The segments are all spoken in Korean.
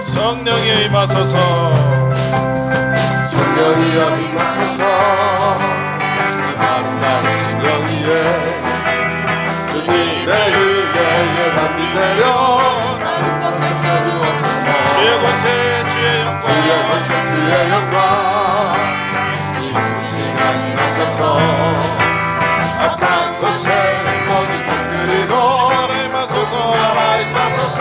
성령이 임하소서. 성령이여 임하소서. 이 아름다운 심령 위에 주님의 은혜에 담비 내려 나를 뻗쳐 주옵소서. 주의 권세 주의 영광, 주의 권세 주의 영광 지금 이 시간 임하소서. 악한 곳에 모든 것들이고 나라 임하소서. 나라 임하소서.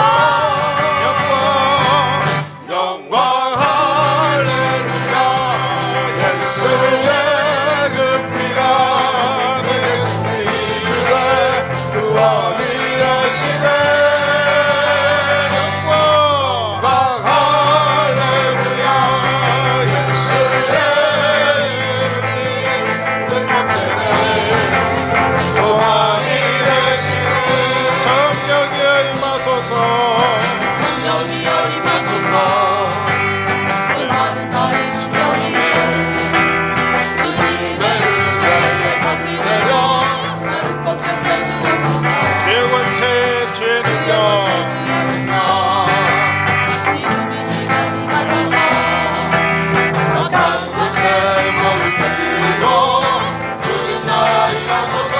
성령이여 임하소서. 얼마는 나의 심령이에 주님의 은혜에 담비 내려 나를 뻗쳐 주옵소서. 주의 권세 주의 능력 지금 이 시간 임하소서. 악한 곳에 모든 것들이고 주님 나라 임하소서.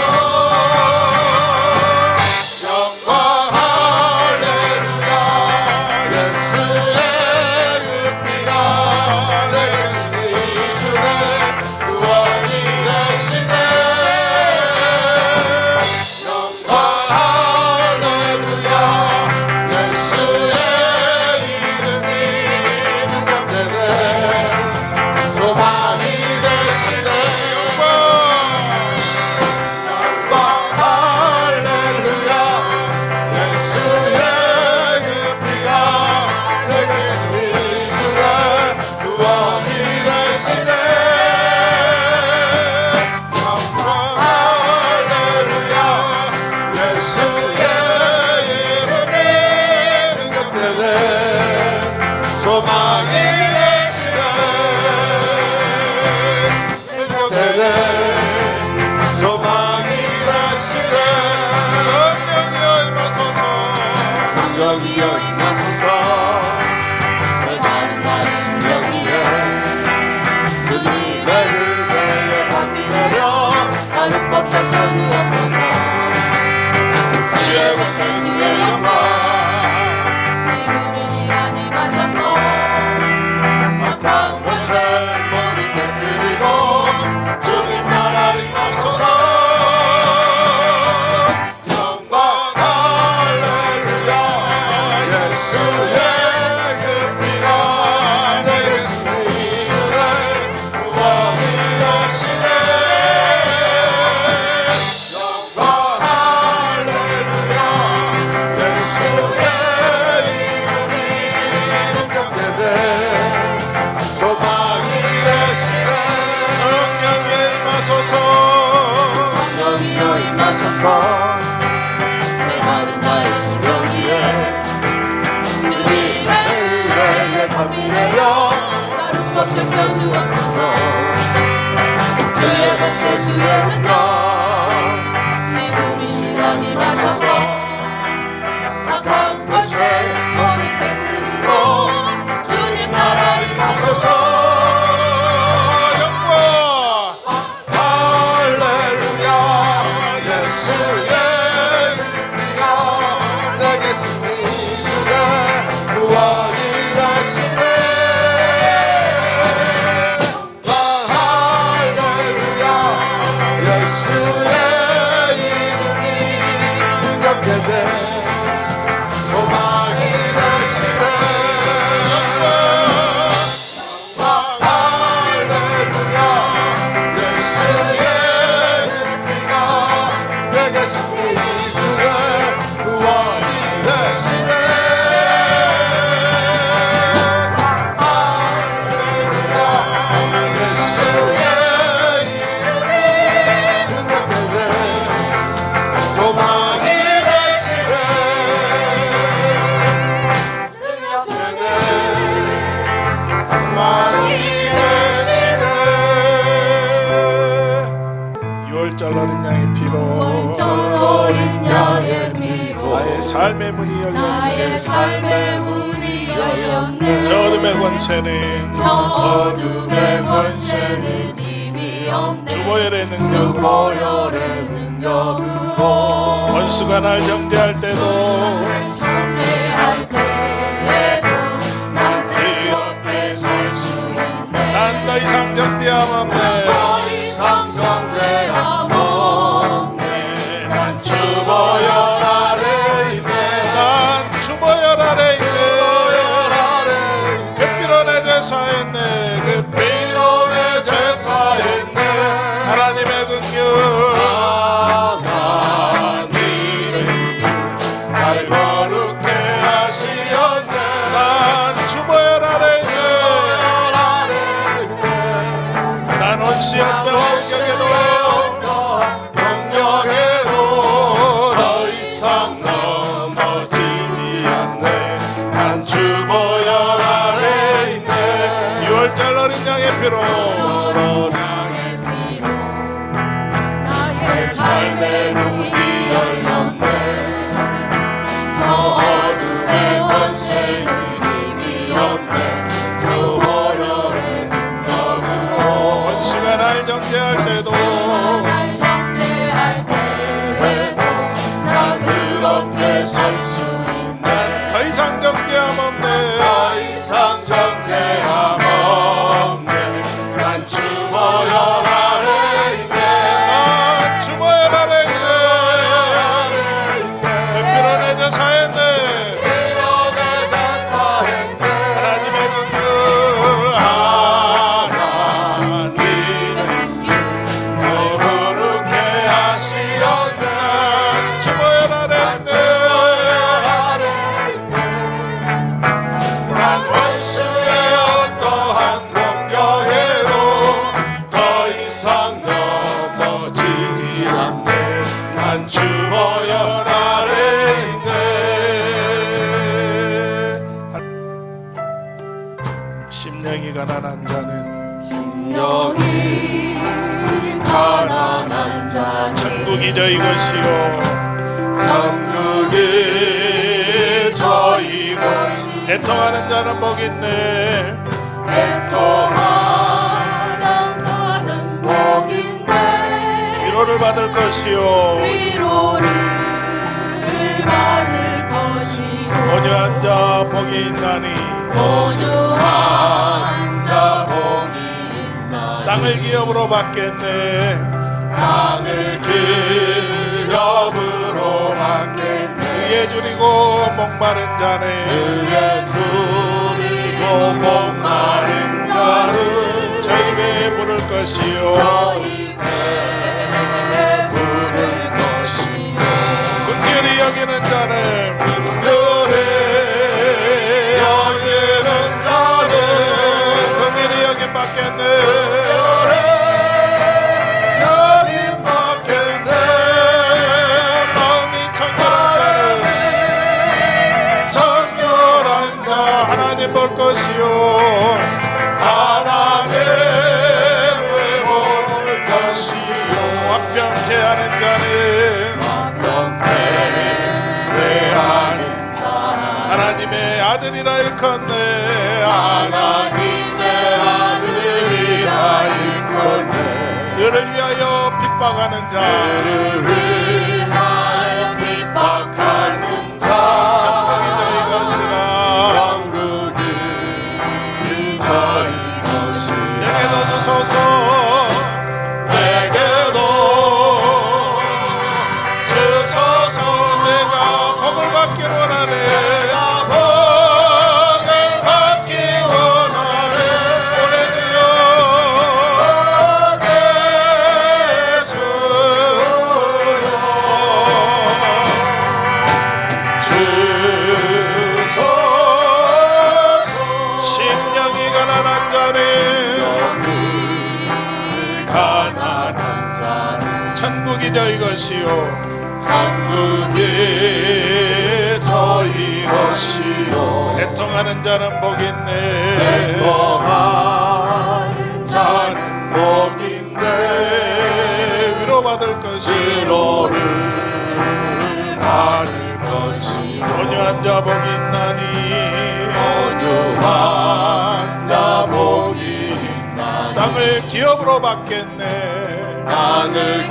성령이여 임하소서. 메마른 나의 심령 위에 주님의 은혜에 담비 내려 나를 뻗쳐서 주옵소서. 주의 권세 주의 영광 지금 이 시간 임하소서. 악한 곳에 모든 것들이고 주님 나라 임하소서. 성령이여 임하소서. 메마른 나의 심령 위에 주님의 은혜에 담비 내려 나를 뻗쳐 주옵소서. 주의 권세 주의 능력 지금 이 시간 임하소서. 악한 곳에 모든 것들이고 주님 나라 임하소서. 잘라린 양의 피로 어린 양의 피로 나의 삶의 문이 열렸네. 나의 삶의 문이 열렸네. 저 어둠의 권세는 저 어둠의 권세는 이미 없네. 주보혈의 능력으로 주보혈의 능력으로 원수가 날 정죄할 때도 정죄할 때에도 난 이렇게 설 수 있네. 난 더 이상 정죄함 없네. 더 이상 정죄함 없네. 난 주보혈 아래 있네. 난 주보혈 아래 있네. 주보혈 아래 그 피로 내 제사했네. 그 피로 내 제사했네. 하나님의 긍휼 하나님의 날 거룩해 하시었네. 난 주보혈 아래 있네. 주보혈 아래 있네. 난 원수였던 원수의 공격에도 어떤 공격에도 더 이상 넘어지지 않네. 난 주보혈 아래 있네. 6월절 어린 양의 피로 나의 삶의 문이 열렸네. 저 어둠의 권세는 이미 없네. 주보혈의 능력으로 원수가 날 정죄할 때도 날 정죄할 때에도 난 그렇게 설 수 있네. 더 이상 정죄함 없네. 더 이상 정죄함 없네. 난 주보혈 아래 있네. 난 주보혈 아래 있네. 주보혈 아래 있네. 그 피로 내 제사했네. 피로 내 제사했네. 하나님의 긍휼 하나님의 너 거룩해 하시었네. 주보혈 아래 난 있네. 주보혈 아래 있네. 난 원수의 어떠한 공격에도 더 이상 넘어지지 않네. 난 주보혈 아래 있네. 심령이 가난한 자는 여기 가난한 자는 천국이 저희 것이요 천국이 저희 것이 애통하는 자는 복 있네. 애통하는 자는 복 있네. 위로를 받을 것이요 위로를 받을 것이고 온유한 자 복이 있나니 온유한 자 복이 있나니. 땅을 기업으로 받겠네. 땅을 기업으로 받겠네. 의에 줄이고 목마른 자네 그의 줄이고 목마른 자는 저희 배에 부를 것이요 저희 배에 부를 것이요. 긍휼히 여기는 자는 긍휼히 여기는 자는 긍휼히 여김 받겠네. 여긴 받겠네. 마음이 청결한 자는 청결한 자 하나님 볼 것이요 하나님을 볼 것이요. 완벽해 하는 자는 대하는 자 하나님의 아들이라 일컫네. 하나님의 아들이라 일컫네. 너를 위하여 핍박하는 자 그를 위하여 핍박하는 자 천국이 저희 것이라. 천국이 저희 것이 내게도 주소서. 내게도 주소서. 내가 복을 받기 원하네. 내가 복을 받기 원하네. 보내주여. 주소서. 심령이 가난한 자는 가난한 자는 천국이 저희 것이요 천국이 저희 것이요. 애통하는 자는 복 있네. 애통하는 자는 복 있네. 위로받을 것이 위로를 받을 것이 온유한 자 복 있나니 온유한 기업으로 받겠네. 하늘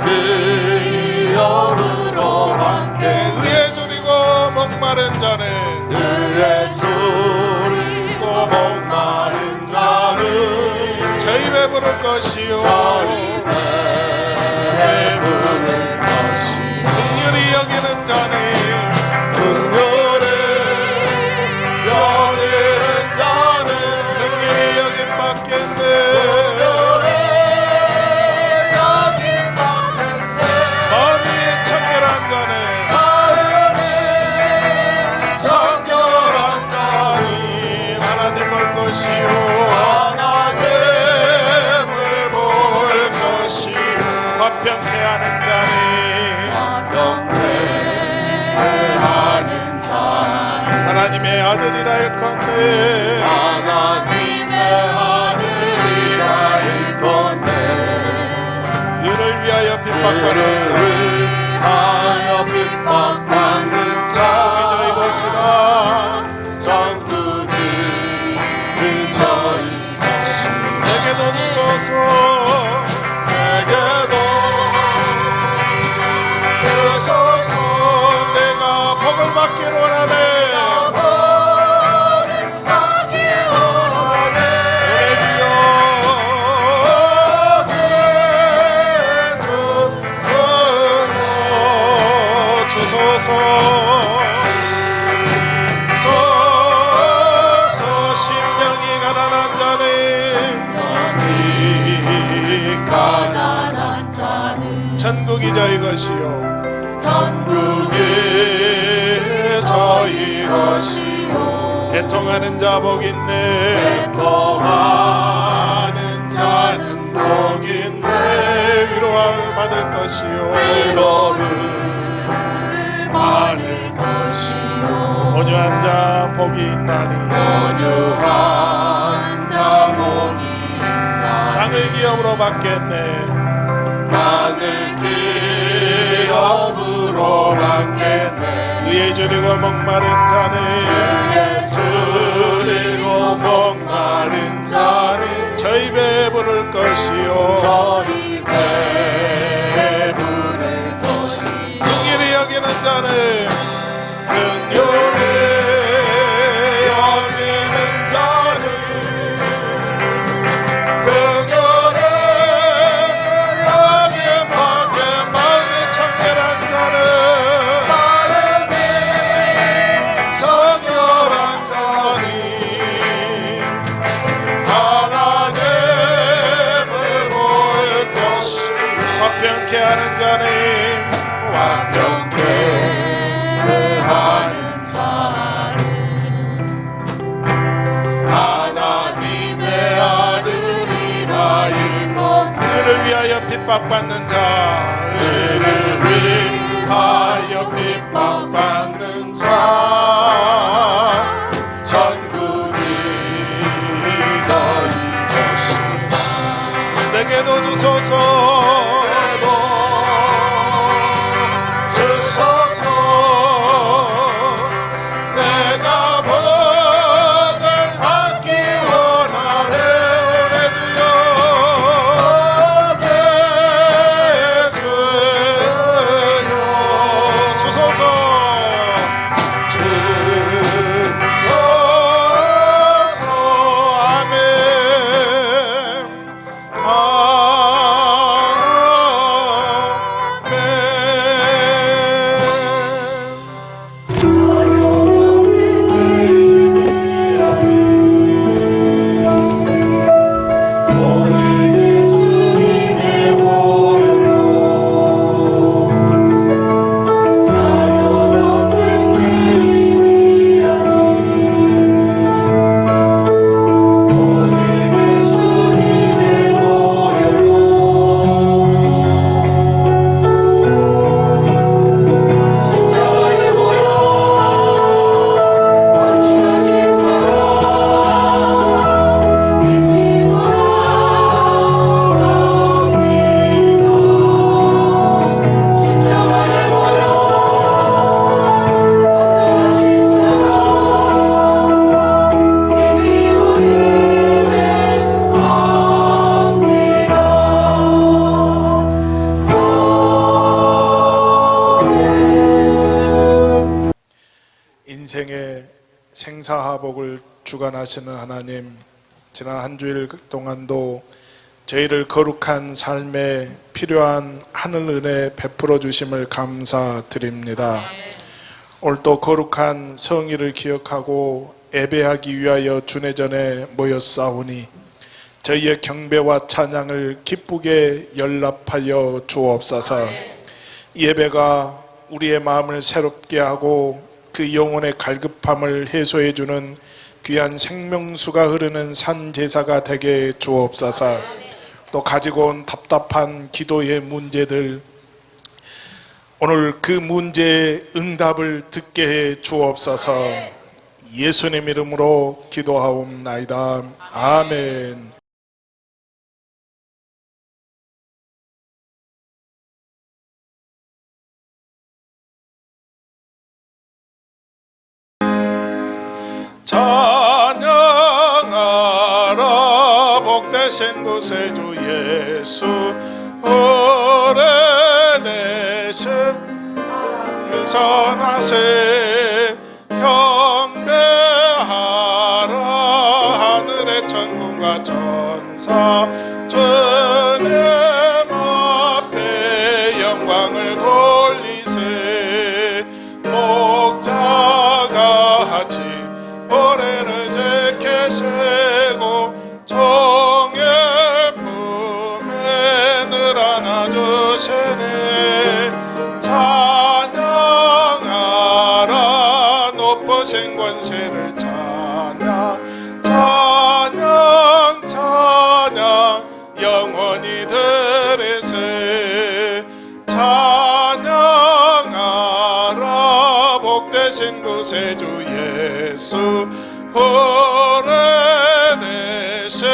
기업으로 받겠네. 의에 줄이고 목마른 자는 의에 줄이고 목마른 자는 저희 배부를 것이요 저희 배부를 것이요 긍휼히 여기는 자는 긍휼히 여기는 자는 긍휼히 여김 받겠네. 긍휼히 여김 받겠네. 마음이 청결한 자는 마음이 청결한 자는 하나님 볼 것이요 하나님을 볼 것이요 화평케 하는 자는 화평케하는 자 하나님의 아들이라 일컫네. 하나님의 아들이라 일컫네. 이를 위하여 핍박받는 그를 위하여 핍박받는 자 자 이것이라 정국이 저희 것이 내게도 주소서 내게도 주소서. 내가 복을 받기를 원하네. 복을 받기 원하네. 우리 주여 주소서 서서 심령이 가난한 자는 가난한 자는 천국이 저희 것이요 전국이 저희 것이요 애통하는 자 복 있네. 애통하는 자는 복 있네. 위로함을 받을 것이요 위로를 받을 것이요 온유한 자 복이 있나니 온유한 자 복이 있나니 땅을 기업으로 받겠네. 하늘 기업으로 받겠네. 의에 줄이고 목마른 자는 의에 줄이고 목마른 자는 저희 배부를 것이요 저희 배부를 것이요 긍휼히 여기는 자는 긍휼히 여기는 자는 긍휼히 여긴 받게 마음이 청결한 자는 마음이 청결한 자니 하나님을 볼 것이 화평케 하는 자는 화평케 하는 자는 하나님의 아들이라 일컫네. 그를 위하여 핍박받는 자 그를 위하여 핍박받는 자 천국이 저희 것이다. 내게도 주소서 내게도 주소서. 내가 복을 받기 원하네. 우리 주여 복을 사복을 주관하시는 하나님, 지난 한 주일 동안도 저희를 거룩한 삶에 필요한 하늘 은혜 베풀어 주심을 감사드립니다. 오늘도 거룩한 성의를 기억하고 예배하기 위하여 주내전에 모였사오니 저희의 경배와 찬양을 기쁘게 연락하여 주옵소서. 이 예배가 우리의 마음을 새롭게 하고 그 영혼의 갈급함을 해소해 주는 귀한 생명수가 흐르는 산제사가 되게 주옵소서. 또 가지고 온 답답한 기도의 문제들, 오늘 그 문제의 응답을 듣게 해 주옵소서. 예수님 이름으로 기도하옵나이다. 아멘. 찬양하라 복되신 구세주 예수, 오래되신 선하세 경배하라 하늘의 천군과 천사 주님 앞에 영광을 돌리세. 목자가 같이 오래를 지키시고 종일 품에 늘 안아주시네. 찬양하라 높으신 권세를 찬양 찬양 찬양 영원히 들으세. 찬양하라 복되신 구세주 예수, 오래되신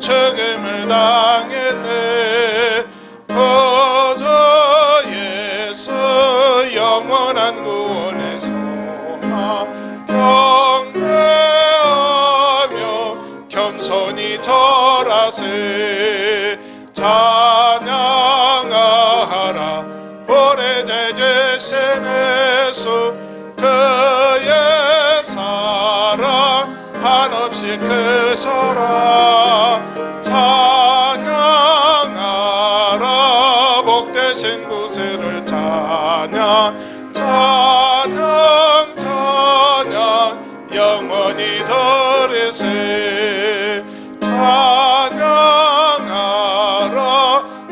죽음을 당했네. 그저 예수 영원한 구원의 소망 경배하며 겸손히 절하세. 찬양하라 오래 제제신 예수, 그의 사랑 한없이 크소라. 찬양하라 복되신 구세를 찬양 찬양 찬양 영원히 들으세. 찬양하라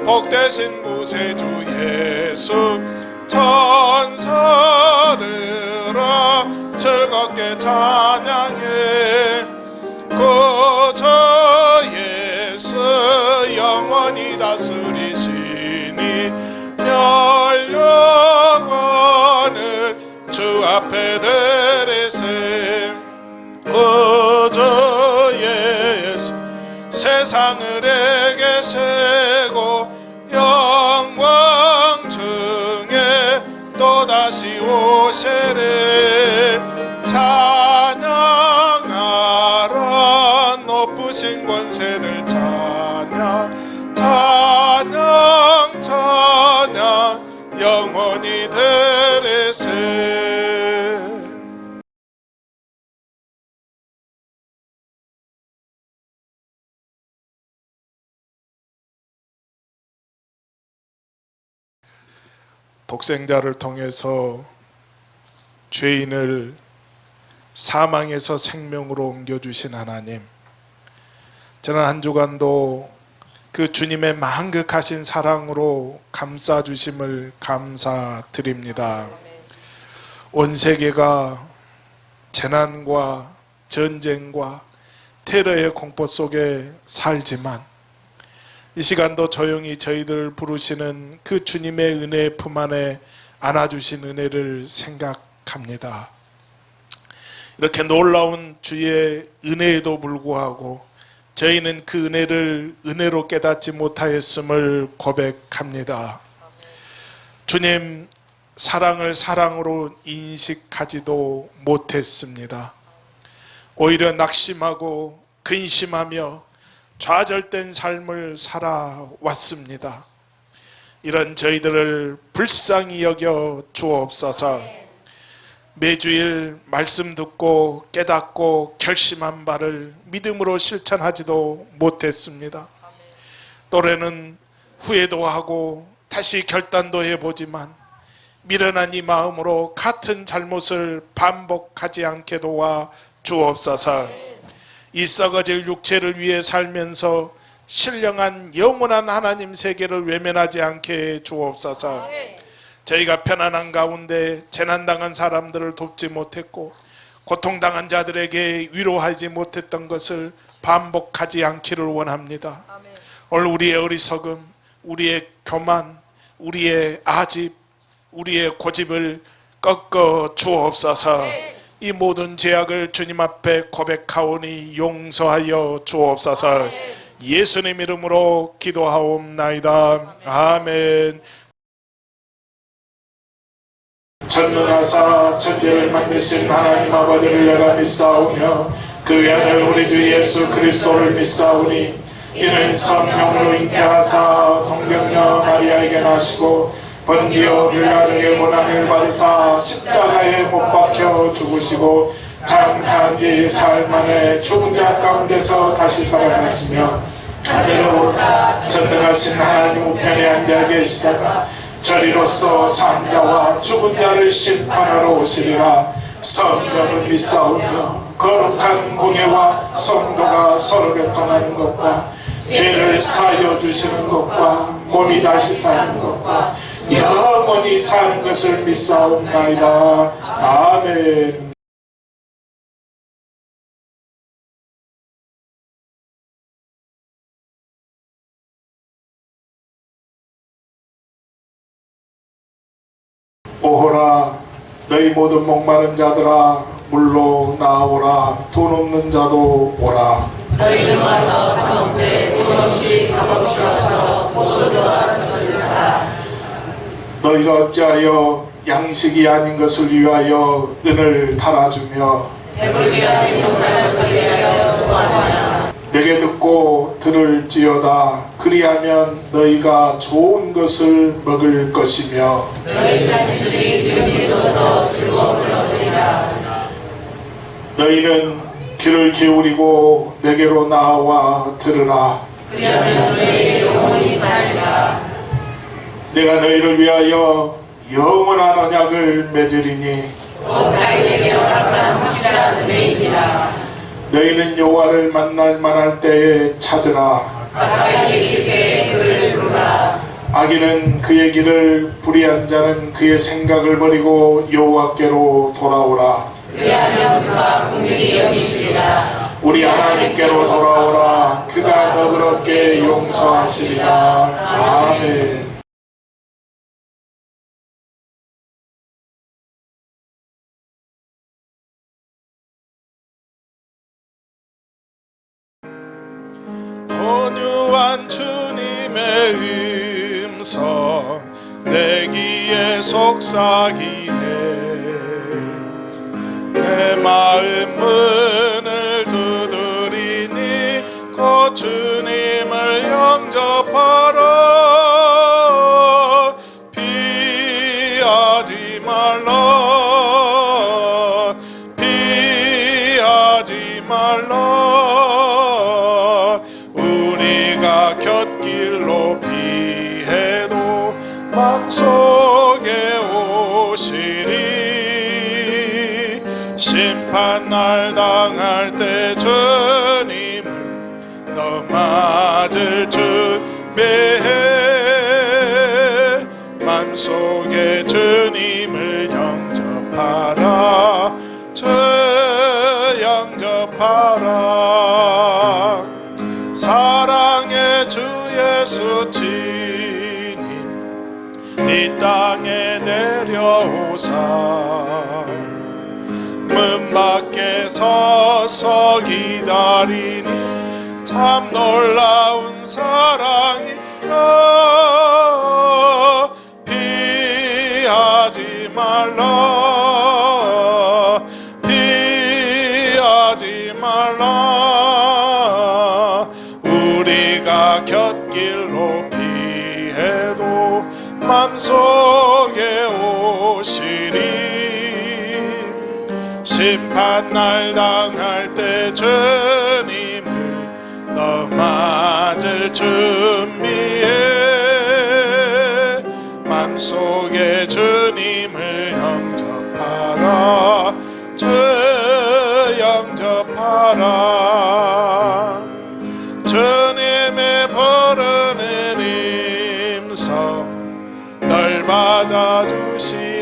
복되신 구세주 예수, 천사들아 즐겁게 찬양해. 그저 예수 영원히 다스리시니 멸영원을 주 앞에 드리세. 그저 예수 세상을 애계세고 영광 중에 또다시 오시리. 찬양하라 높으신 권세를 찬양 찬양 찬양 영원히 들으세. 독생자를 통해서 죄인을 사망에서 생명으로 옮겨주신 하나님, 지난 한 주간도 그 주님의 만극하신 사랑으로 감싸주심을 감사드립니다. 온 세계가 재난과 전쟁과 테러의 공포 속에 살지만 이 시간도 조용히 저희들 부르시는 그 주님의 은혜의 품 안에 안아주신 은혜를 생각합니다. 이렇게 놀라운 주의 은혜에도 불구하고 저희는 그 은혜를 은혜로 깨닫지 못하였음을 고백합니다. 주님 사랑을 사랑으로 인식하지도 못했습니다. 오히려 낙심하고 근심하며 좌절된 삶을 살아왔습니다. 이런 저희들을 불쌍히 여겨 주옵소서. 매주일 말씀 듣고 깨닫고 결심한 바를 믿음으로 실천하지도 못했습니다. 또래는 후회도 하고 다시 결단도 해보지만 미련한 이 마음으로 같은 잘못을 반복하지 않게 도와 주옵소서. 이 썩어질 육체를 위해 살면서 신령한 영원한 하나님 세계를 외면하지 않게 해 주옵소서. 저희가 편안한 가운데 재난당한 사람들을 돕지 못했고 고통당한 자들에게 위로하지 못했던 것을 반복하지 않기를 원합니다. 오늘 우리의 어리석음, 우리의 교만, 우리의 아집, 우리의 고집을 꺾어 주옵소서. 이 모든 죄악을 주님 앞에 고백하오니 용서하여 주옵소서. 예수님 이름으로 기도하옵나이다. 아멘. 전능하사 천지를 만드신 하나님 아버지를 내가 믿사오며 그 외아들 우리 주 예수 그리스도를 믿사오니 이는 성령으로 잉태하사 동정녀 마리아에게 나시고 번디오 빌라에게 고난을 받으사 십자가에 못 박혀 죽으시고 장사한 지 사흘 만에 죽은 자 가운데서 다시 살아나시며 하늘로 오사 전능하신 하나님 우편에 앉아 계시다가 저리로서 산 자와 죽은 자를 심판하러 오시리라. 성령을 믿사오며 거룩한 공예와 성도가 서로 교통하는 것과 죄를 사하여 주시는 것과 몸이 다시 사는 것과 영원히 사는 것을 믿사옵나이다. 아멘. 오호라 너희 모든 목마른 자들아 물로 나오라. 돈 없는 자도 오라. 너희는 와서 사먹되 돈 없이 값없이 모두 도와주소서. 너희가 어찌하여 양식이 아닌 것을 위하여 은을 달아주며 배불리 하지 못할 것을 위하여 수고하냐. 내게 듣고 들을지어다. 그리하면 너희가 좋은 것을 먹을 것이며 너희 자신들이 기름기로서 즐거움을 얻으리라. 너희는 귀를 기울이고 내게로 나와 들으라. 그리하면 너희의 영혼이 살리라. 내가 너희를 위하여 영원한 언약을 맺으리니 곧 너희에게 허락한 확실한 은혜이니라. 너희는 여호와를 만날 만할 때에 찾으라. 가까이 계실 때에 그를 부르라. 악인은 그의 길을 불의한 자는 그의 생각을 버리고 여호와께로 돌아오라. 그리하면 그가 긍휼히 여기시리라. 우리 하나님께로 돌아오라. 그가 너그럽게 용서하시리라. 아멘. 온유한 주님의 음성 내 귀에 속삭이네. 내 마음 문을 두드리니 곧 주님을 영접하라. 피하지 말라. 피하지 말라. 우리가 곁길로 피해도 맘속에 오시리. 심판날 당할 때 주님을 너 맞을 준비해. 맘속에 주님을 영접하라. 주 영접하라. 사랑의 주 예수 주님 이 땅에 내려오사 문 밖에 서서 기다리니 참 놀라운 사랑이라. 피하지 말라. 피하지 말라. 우리가 곁길로 피해도 맘속에 오시리. 심판날 당할 때 주님을 너 맞을 준비해 맘속에 주님을 영접하라 주 영접하라 주님의 부르는 임성 널 맞아주시나니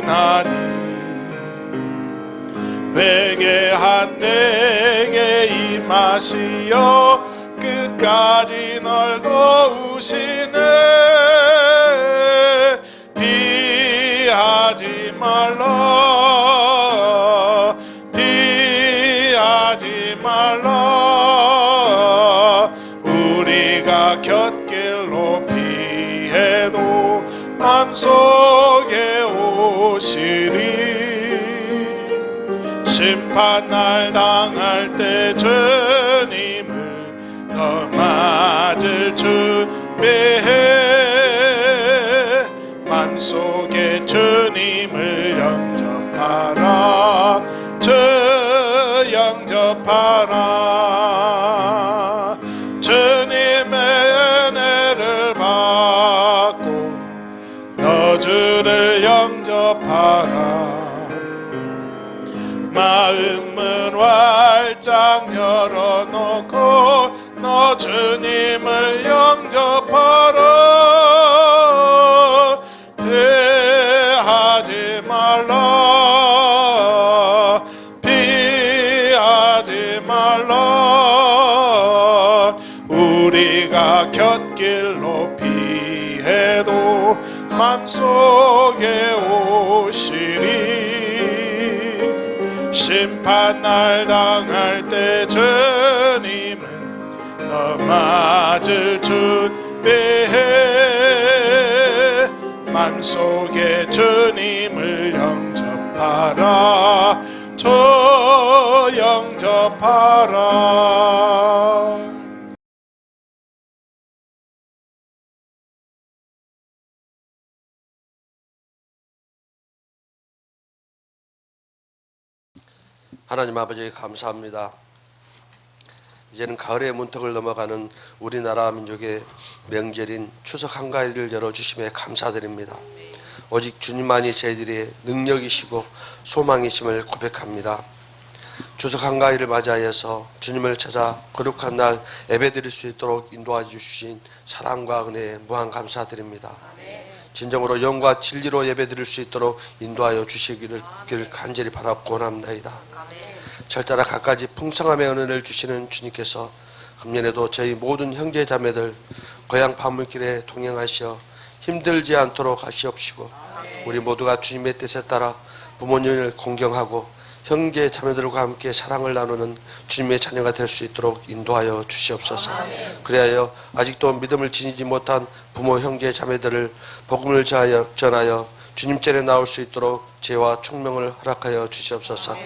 회개한 내게 임하시어 끝까지 널 도우시네 피하지 말라 피하지 말라 우리가 곁길로 피해도 맘속에 오시리 심판날 당할 때 주님을 너 맞을 준비해 맘속에 주님을 영접하라 주 영접하라 주님의 은혜를 받고 너 주를 영접하라 마음은 활짝 열어놓고 너 주님을 영접하라 피하지 말라 피하지 말라 우리가 곁길로 피해도 맘속에 오시리 심판날 당할 때 주님은 너 맞을 준비해 맘속에 주님을 영접하라 주 영접하라 하나님 아버지 감사합니다. 이제는 가을의 문턱을 넘어가는 우리나라 민족의 명절인 추석 한가위를 열어주심에 감사드립니다. 오직 주님만이 저희들의 능력이시고 소망이심을 고백합니다. 추석 한가위를 맞이하여서 주님을 찾아 거룩한 날 예배드릴 수 있도록 인도해 주신 사랑과 은혜에 무한 감사드립니다. 진정으로 영과 진리로 예배드릴 수 있도록 인도하여 주시기를 간절히 바라고 원합니다. 절대나 갖가지 풍성함의 은혜를 주시는 주님께서 금년에도 저희 모든 형제 자매들 고향 밤물길에 동행하시어 힘들지 않도록 하시옵시고 우리 모두가 주님의 뜻에 따라 부모님을 공경하고 형제 자매들과 함께 사랑을 나누는 주님의 자녀가 될 수 있도록 인도하여 주시옵소서. 그리하여 아직도 믿음을 지니지 못한 부모 형제 자매들을 복음을 전하여 주님 전에 나올 수 있도록 지혜와 총명을 허락하여 주시옵소서.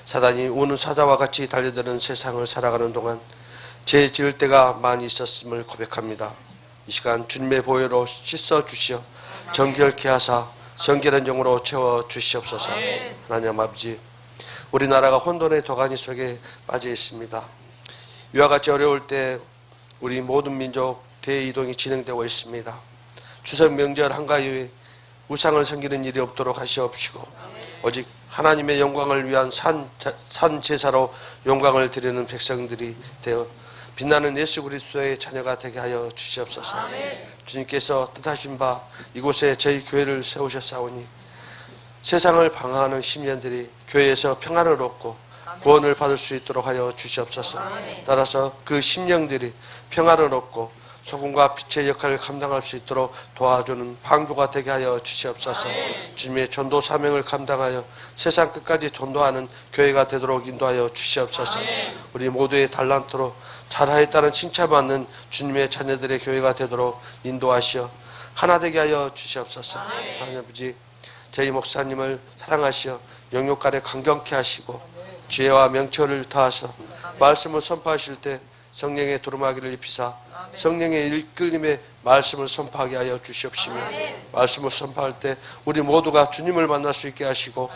사단이 우는 사자와 같이 달려드는 세상을 살아가는 동안 죄 지을 때가 많이 있었음을 고백합니다. 이 시간 주님의 보혈로 씻어 주시어 정결케 하사 성결한 영으로 채워 주시옵소서. 하나님 아버지, 우리나라가 혼돈의 도가니 속에 빠져 있습니다. 이와 같이 어려울 때 우리 모든 민족 대이동이 진행되고 있습니다. 추석 명절 한가위에 우상을 섬기는 일이 없도록 하시옵시고 오직 하나님의 영광을 위한 산 제사로 영광을 드리는 백성들이 되어 빛나는 예수 그리스도의 자녀가 되게 하여 주시옵소서. 주님께서 뜻하신 바 이곳에 저희 교회를 세우셨사오니 세상을 방황하는 심령들이 교회에서 평안을 얻고 구원을 받을 수 있도록 하여 주시옵소서. 따라서 그 심령들이 평안을 얻고 소금과 빛의 역할을 감당할 수 있도록 도와주는 방주가 되게 하여 주시옵소서. 주님의 전도 사명을 감당하여 세상 끝까지 전도하는 교회가 되도록 인도하여 주시옵소서. 우리 모두의 달란트로 잘하였다는 칭찬받는 주님의 자녀들의 교회가 되도록 인도하시어 하나 되게 하여 주시옵소서. 하나님 아버지, 저희 목사님을 사랑하시어 영육간에 강경케 하시고 지혜와 명철을 더하셔 말씀을 선포하실 때 성령의 두루마기를 입히사 성령의 이끌림의 말씀을 선포하게 하여 주시옵시며 말씀을 선포할 때 우리 모두가 주님을 만날 수 있게 하시고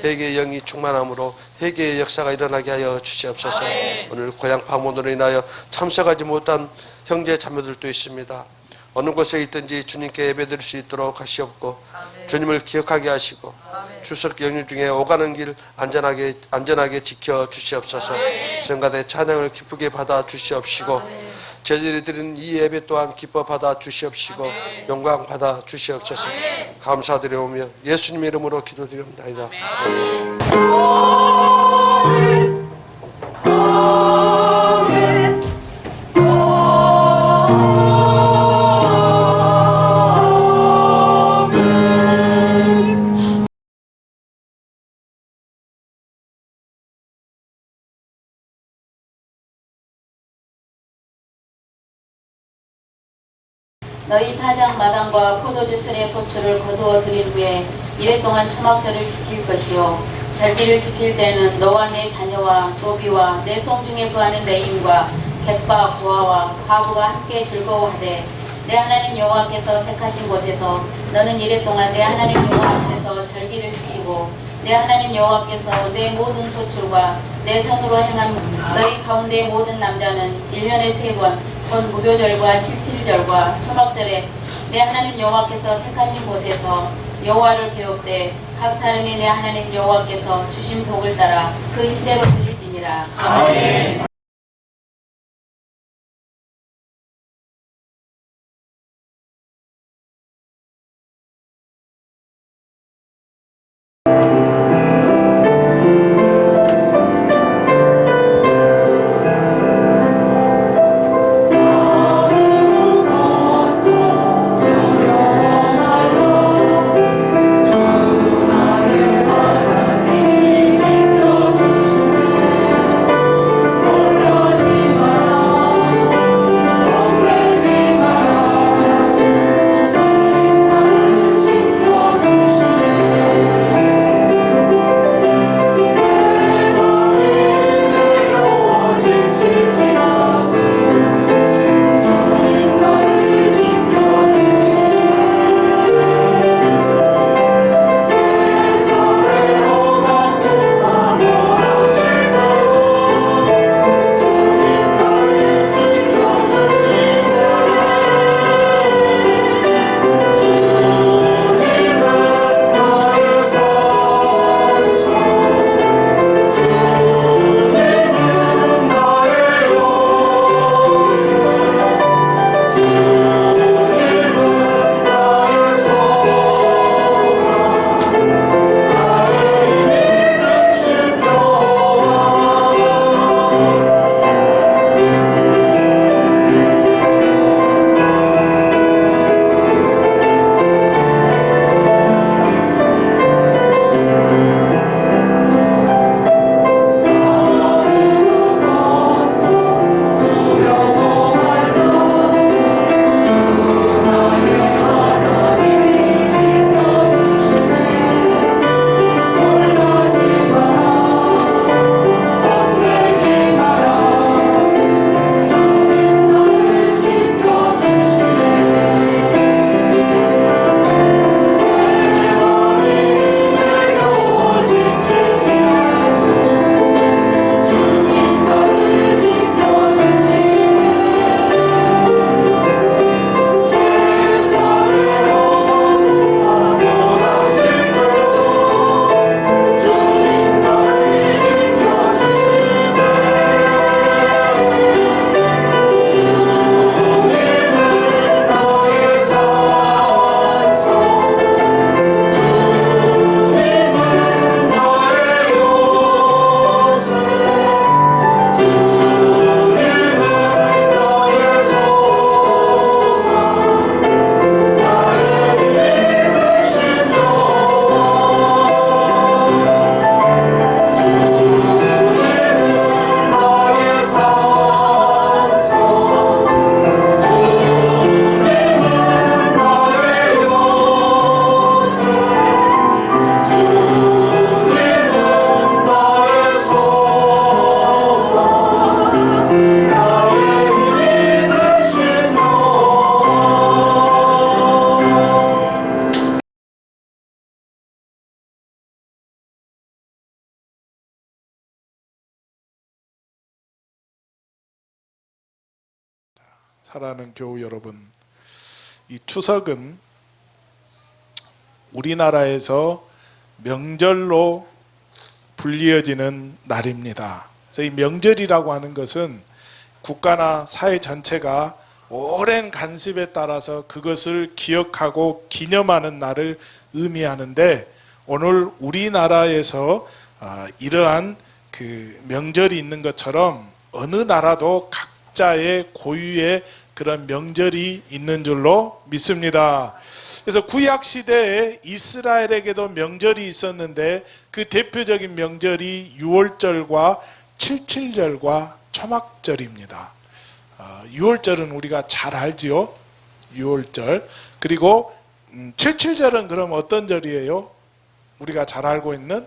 회개의 영이 충만함으로 회개의 역사가 일어나게 하여 주시옵소서. 오늘 고향 파문으로 인하여 참석하지 못한 형제 자매들도 있습니다. 어느 곳에 있든지 주님께 예배드릴 수 있도록 하시옵고 주님을 기억하게 하시고 추석 연휴 중에 오가는 길 안전하게 지켜 주시옵소서. 성가대 찬양을 기쁘게 받아 주시옵시고 저희들이 드린 이 예배 또한 기뻐 받아 주시옵시고 영광 받아 주시옵소서. 감사드려오며 예수님 이름으로 기도드립니다. 너희 타작 마당과 포도주 틀의 소출을 거두어 들인 후에 이래 동안 초막절을 지킬 것이요 절기를 지킬 때는 너와 내 자녀와 노비와 내 성중에 거하는 레인과 객과 고아와 과부가 함께 즐거워하되 내 하나님 여호와께서 택하신 곳에서 너는 이래 동안 내 하나님 여호와 앞에서 절기를 지키고 내 하나님 여호와께서 내 모든 소출과 내 손으로 행한 너희 가운데 모든 남자는 1년에 3번 곧 무교절과 칠칠절과 초막절에 내 하나님 여호와께서 택하신 곳에서 여호와를 배웁되 각 사람이 내 하나님 여호와께서 주신 복을 따라 그 힘대로 드릴지니라. 아멘. 주 사랑하는 교우 여러분, 이 추석은 우리나라에서 명절로 불리어지는 날입니다. 그래서 이 명절이라고 하는 것은 국가나 사회 전체가 오랜 간섭에 따라서 그것을 기억하고 기념하는 날을 의미하는데, 오늘 우리나라에서 이러한 그 명절이 있는 것처럼 어느 나라도 각자의 고유의 그런 명절이 있는 줄로 믿습니다. 그래서 구약 시대에 이스라엘에게도 명절이 있었는데 그 대표적인 명절이 유월절과 칠칠절과 초막절입니다. 유월절은 우리가 잘 알지요. 유월절. 그리고 칠칠절은 그럼 어떤 절이에요? 우리가 잘 알고 있는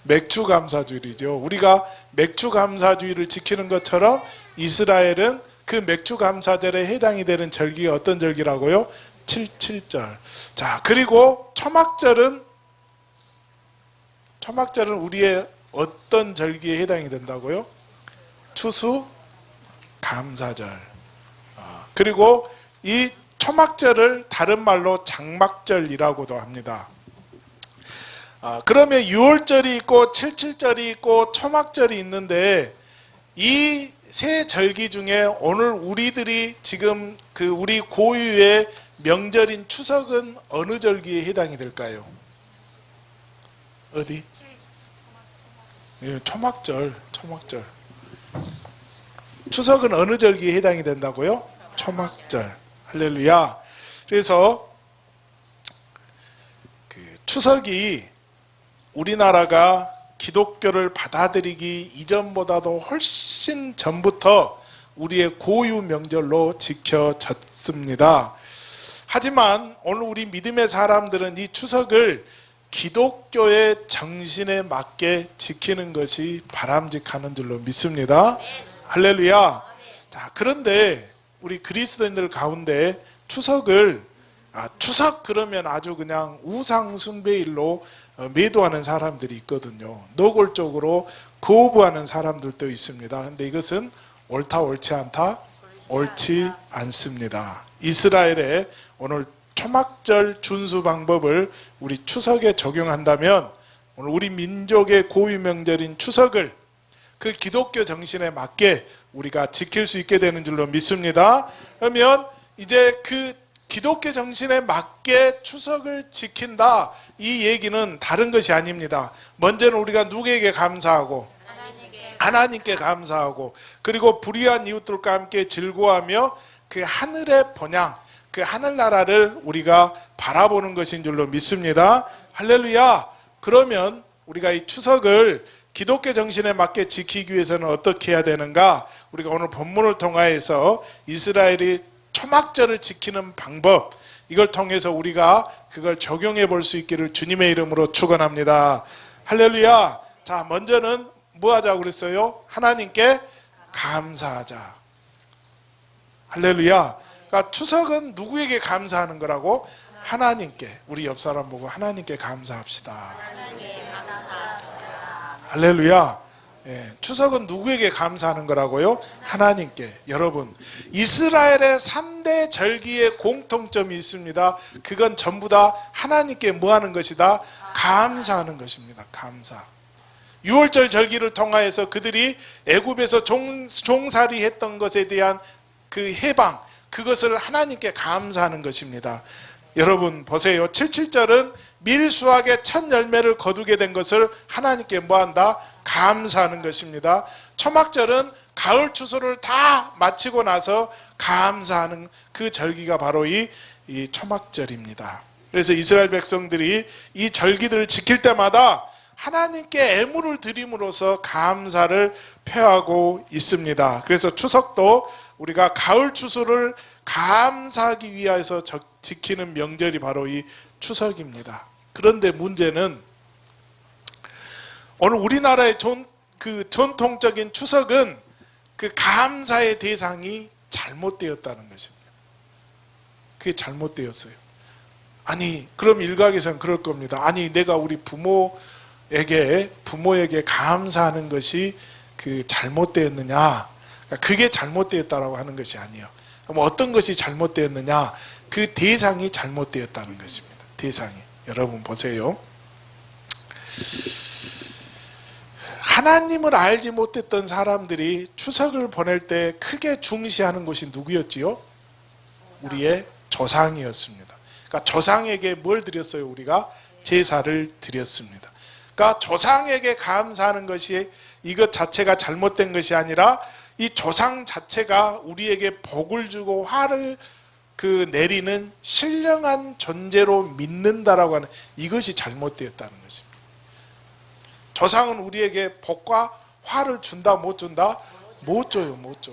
맥주감사주일이죠. 우리가 맥주감사주일을 지키는 것처럼 이스라엘은 그 맥주감사절에 해당이 되는 절기가 어떤 절기라고요? 칠칠절. 자, 그리고 초막절은 우리의 어떤 절기에 해당이 된다고요? 추수감사절. 그리고 이 초막절을 다른 말로 장막절이라고도 합니다. 그러면 유월절이 있고 칠칠절이 있고 초막절이 있는데, 이 세 절기 중에 오늘 우리들이 지금 우리 고유의 명절인 추석은 어느 절기에 해당이 될까요? 어디? 예, 초막절. 추석은 어느 절기에 해당이 된다고요? 초막절. 할렐루야. 그래서 추석이 우리나라가 기독교를 받아들이기 이전보다도 훨씬 전부터 우리의 고유 명절로 지켜졌습니다. 하지만 오늘 우리 믿음의 사람들은 이 추석을 기독교의 정신에 맞게 지키는 것이 바람직한 줄로 믿습니다. 할렐루야. 자, 그런데 우리 그리스도인들 가운데 추석 그러면 아주 그냥 우상 숭배일로 매도하는 사람들이 있거든요. 노골적으로 거부하는 사람들도 있습니다. 그런데 이것은 옳다 옳지 않다? 옳지 않습니다. 이스라엘의 오늘 초막절 준수 방법을 우리 추석에 적용한다면 오늘 우리 민족의 고유 명절인 추석을 그 기독교 정신에 맞게 우리가 지킬 수 있게 되는 줄로 믿습니다. 그러면 이제 그 기독교 정신에 맞게 추석을 지킨다, 이 얘기는 다른 것이 아닙니다. 먼저는 우리가 누구에게 감사하고? 하나님께 감사하고, 그리고 불의한 이웃들과 함께 즐거워하며 그 하늘의 본향, 그 하늘나라를 우리가 바라보는 것인 줄로 믿습니다. 할렐루야. 그러면 우리가 이 추석을 기독교 정신에 맞게 지키기 위해서는 어떻게 해야 되는가? 우리가 오늘 본문을 통하여서 이스라엘이 초막절을 지키는 방법, 이걸 통해서 우리가 그걸 적용해 볼 수 있기를 주님의 이름으로 축원합니다. 할렐루야. 자, 먼저는 뭐 하자고 그랬어요? 하나님께 감사하자. 할렐루야. 그러니까 추석은 누구에게 감사하는 거라고? 하나님께. 우리 옆 사람 보고 하나님께 감사합시다. 할렐루야. 예, 추석은 누구에게 감사하는 거라고요? 하나님께. 여러분, 이스라엘의 3대 절기의 공통점이 있습니다. 그건 전부 다 하나님께 뭐 하는 것이다? 감사하는 것입니다. 감사. 유월절 절기를 통하여서 그들이 애굽에서 종살이 했던 것에 대한 그 해방, 그것을 하나님께 감사하는 것입니다. 여러분 보세요. 칠칠절은 밀수확의 첫 열매를 거두게 된 것을 하나님께 뭐한다? 감사하는 것입니다. 초막절은 가을 추수를 다 마치고 나서 감사하는 그 절기가 바로 이 초막절입니다. 그래서 이스라엘 백성들이 이 절기들을 지킬 때마다 하나님께 애물을 드림으로써 감사를 표하고 있습니다. 그래서 추석도 우리가 가을 추수를 감사하기 위해서 지키는 명절이 바로 이 추석입니다. 그런데 문제는 오늘 우리나라의 전통적인 추석은 그 감사의 대상이 잘못되었다는 것입니다. 그게 잘못되었어요. 아니, 그럼 일각에서는 그럴 겁니다. 아니, 내가 우리 부모에게 감사하는 것이 그 잘못되었느냐? 그게 잘못되었다라고 하는 것이 아니에요. 그럼 어떤 것이 잘못되었느냐? 그 대상이 잘못되었다는 것입니다. 대상이. 여러분 보세요. 하나님을 알지 못했던 사람들이 추석을 보낼 때 크게 중시하는 것이 누구였지요? 우리의 조상이었습니다. 그러니까 조상에게 뭘 드렸어요? 우리가 제사를 드렸습니다. 그러니까 조상에게 감사하는 것이 이것 자체가 잘못된 것이 아니라 이 조상 자체가 우리에게 복을 주고 화를 내리는 신령한 존재로 믿는다라고 하는 이것이 잘못되었다는 것입니다. 조상은 우리에게 복과 화를 준다 못 준다? 못 줘요. 못 줘.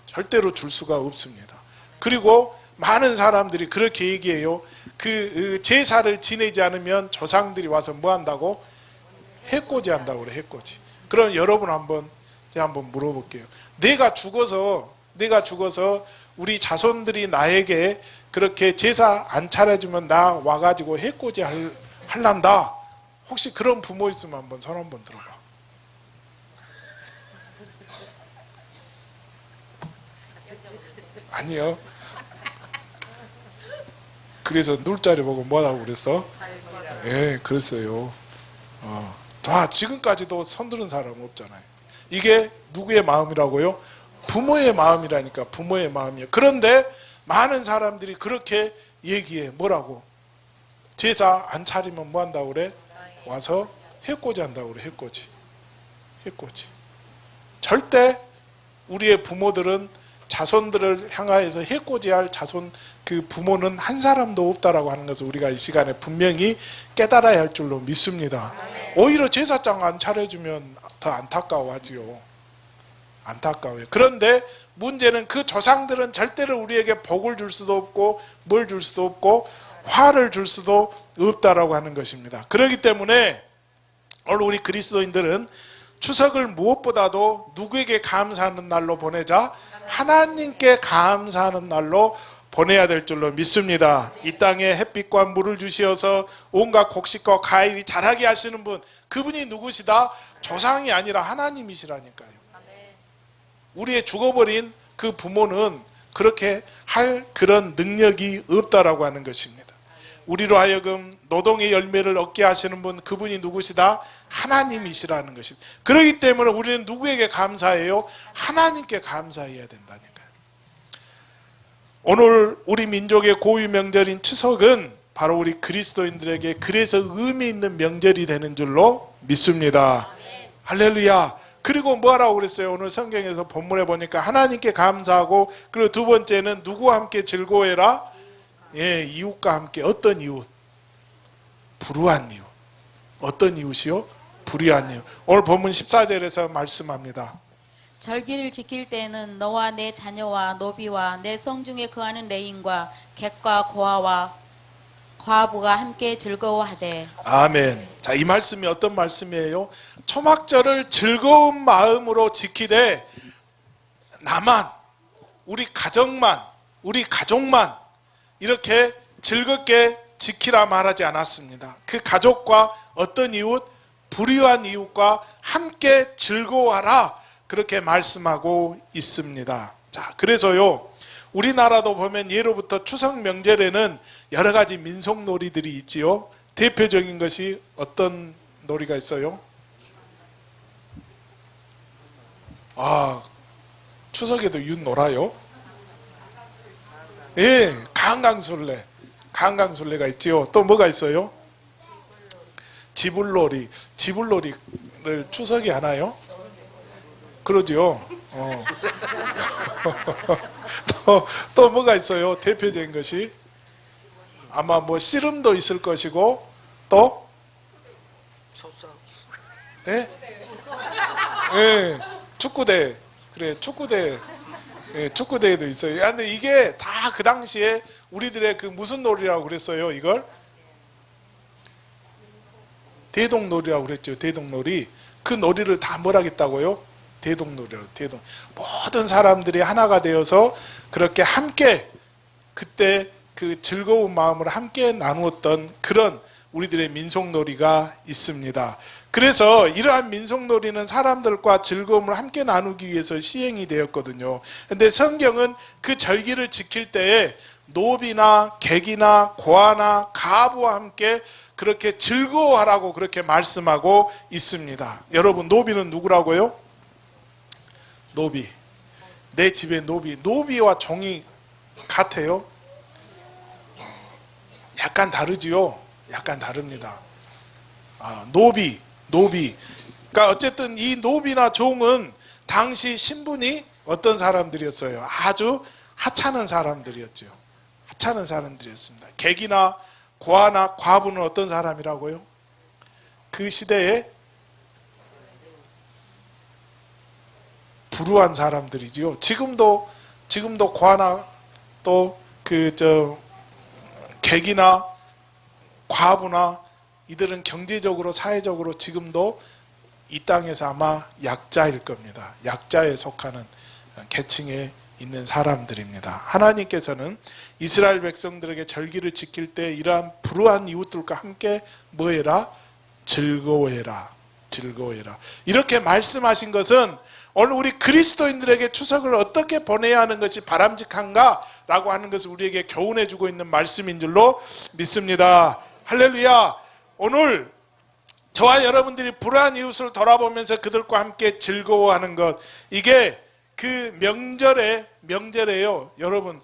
절대로 줄 수가 없습니다. 그리고 많은 사람들이 그렇게 얘기해요. 그 제사를 지내지 않으면 조상들이 와서 뭐 한다고? 해코지 한다고 그래. 해코지. 그럼 여러분 제가 한번 물어볼게요. 내가 죽어서 우리 자손들이 나에게 그렇게 제사 안 차려주면 나 와가지고 해코지 할란다. 혹시 그런 부모 있으면 한번 손 한번 들어봐. 아니요. 그래서 눌자리 보고 뭐라고 그랬어? 예, 그랬어요. 지금까지도 손드는 사람 없잖아요. 이게 누구의 마음이라고요? 부모의 마음이라니까. 부모의 마음이에요. 그런데 많은 사람들이 그렇게 얘기해. 뭐라고? 제사 안 차리면 뭐 한다고 그래? 와서 해코지 한다고 그래. 해코지. 절대 우리의 부모들은 자손들을 향하여서 해코지할 자손 그 부모는 한 사람도 없다라고 하는 것을 우리가 이 시간에 분명히 깨달아야 할 줄로 믿습니다. 오히려 제사장 안 차려주면 더 안타까워하지요. 안타까워요. 그런데 문제는 그 조상들은 절대로 우리에게 복을 줄 수도 없고 뭘 줄 수도 없고 화를 줄 수도 없다라고 하는 것입니다. 그렇기 때문에 오늘 우리 그리스도인들은 추석을 무엇보다도 누구에게 감사하는 날로 보내자? 하나님께 감사하는 날로 보내야 될 줄로 믿습니다. 이 땅에 햇빛과 물을 주시어서 온갖 곡식과 과일이 자라게 하시는 분, 그분이 누구시다? 조상이 아니라 하나님이시라니까요. 우리의 죽어버린 그 부모는 그렇게 할 그런 능력이 없다라고 하는 것입니다. 우리로 하여금 노동의 열매를 얻게 하시는 분, 그분이 누구시다? 하나님이시라는 것입니다. 그렇기 때문에 우리는 누구에게 감사해요? 하나님께 감사해야 된다니까요. 오늘 우리 민족의 고유 명절인 추석은 바로 우리 그리스도인들에게 그래서 의미 있는 명절이 되는 줄로 믿습니다. 할렐루야. 그리고 뭐라고 그랬어요? 오늘 성경에서 본문에 보니까 하나님께 감사하고, 그리고 두 번째는 누구와 함께 즐거워해라? 예, 이웃과 함께. 어떤 이웃? 불우한 이웃. 어떤 이웃이요? 불의한 이웃. 오늘 본문 14절에서 말씀합니다. 절기를 지킬 때에는 너와 내 자녀와 노비와 내 성중에 거하는 레인과 객과 고아와 과부가 함께 즐거워하되. 아멘. 자, 이 말씀이 어떤 말씀이에요? 초막절을 즐거운 마음으로 지키되 나만, 우리 가정만 이렇게 즐겁게 지키라 말하지 않았습니다. 그 가족과 어떤 이웃? 불의한 이웃과 함께 즐거워하라, 그렇게 말씀하고 있습니다. 자, 그래서요, 우리나라도 보면 예로부터 추석 명절에는 여러 가지 민속놀이들이 있지요. 대표적인 것이 어떤 놀이가 있어요? 추석에도 윷 놀아요? 예, 강강술래가 있지요. 또 뭐가 있어요? 지불놀이를 추석에 하나요? 그러지요. 또 뭐가 있어요? 대표적인 것이 아마 뭐 씨름도 있을 것이고, 또 예? 예, 축구대. 그래, 축구대회도 있어요. 근데 이게 다 그 당시에 우리들의 그 무슨 놀이라고 그랬어요? 이걸 대동놀이라고 그랬죠. 대동놀이. 그 놀이를 다 뭐라겠다고요? 대동놀이라고. 모든 사람들이 하나가 되어서 그렇게 함께 그때 그 즐거운 마음을 함께 나누었던 그런 우리들의 민속놀이가 있습니다. 그래서 이러한 민속놀이는 사람들과 즐거움을 함께 나누기 위해서 시행이 되었거든요. 근데 성경은 그 절기를 지킬 때에 노비나 객이나 고아나 가부와 함께 그렇게 즐거워하라고 그렇게 말씀하고 있습니다. 여러분, 노비는 누구라고요? 노비. 내 집에 노비. 노비와 종이 같아요? 약간 다르지요? 약간 다릅니다. 노비. 그러니까 어쨌든 이 노비나 종은 당시 신분이 어떤 사람들이었어요? 아주 하찮은 사람들이었죠. 하찮은 사람들이었습니다. 객이나 고아나 과부는 어떤 사람이라고요? 그 시대에 불우한 사람들이지요. 지금도 고아나 또 객이나 과부나 이들은 경제적으로 사회적으로 지금도 이 땅에서 아마 약자일 겁니다. 약자에 속하는 계층에 있는 사람들입니다. 하나님께서는 이스라엘 백성들에게 절기를 지킬 때 이러한 불우한 이웃들과 함께 뭐해라? 즐거워해라. 이렇게 말씀하신 것은 오늘 우리 그리스도인들에게 추석을 어떻게 보내야 하는 것이 바람직한가? 라고 하는 것을 우리에게 교훈해 주고 있는 말씀인 줄로 믿습니다. 할렐루야. 오늘 저와 여러분들이 불우한 이웃을 돌아보면서 그들과 함께 즐거워하는 것, 이게 그 명절에요. 여러분,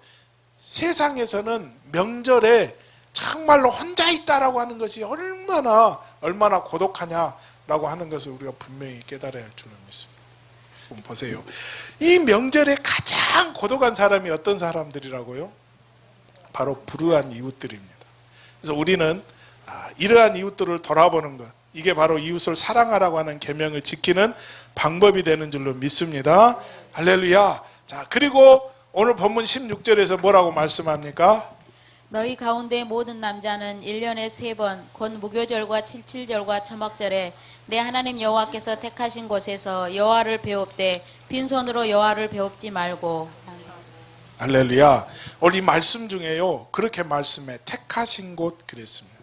세상에서는 명절에 정말로 혼자 있다라고 하는 것이 얼마나 고독하냐라고 하는 것을 우리가 분명히 깨달아야 할 줄로 믿습니다. 보세요. 이 명절에 가장 고독한 사람이 어떤 사람들이라고요? 바로 불우한 이웃들입니다. 그래서 우리는 이러한 이웃들을 돌아보는 것, 이게 바로 이웃을 사랑하라고 하는 계명을 지키는 방법이 되는 줄로 믿습니다. 할렐루야. 자, 그리고 오늘 본문 16절에서 뭐라고 말씀합니까? 너희 가운데 모든 남자는 1년에 3번 곧 무교절과 칠칠절과 초막절에 내 하나님 여호와께서 택하신 곳에서 여호와를 배웁되 빈손으로 여호와를 배웁지 말고. 할렐루야. 오늘 이 말씀 중에요, 그렇게 말씀해. 택하신 곳 그랬습니다.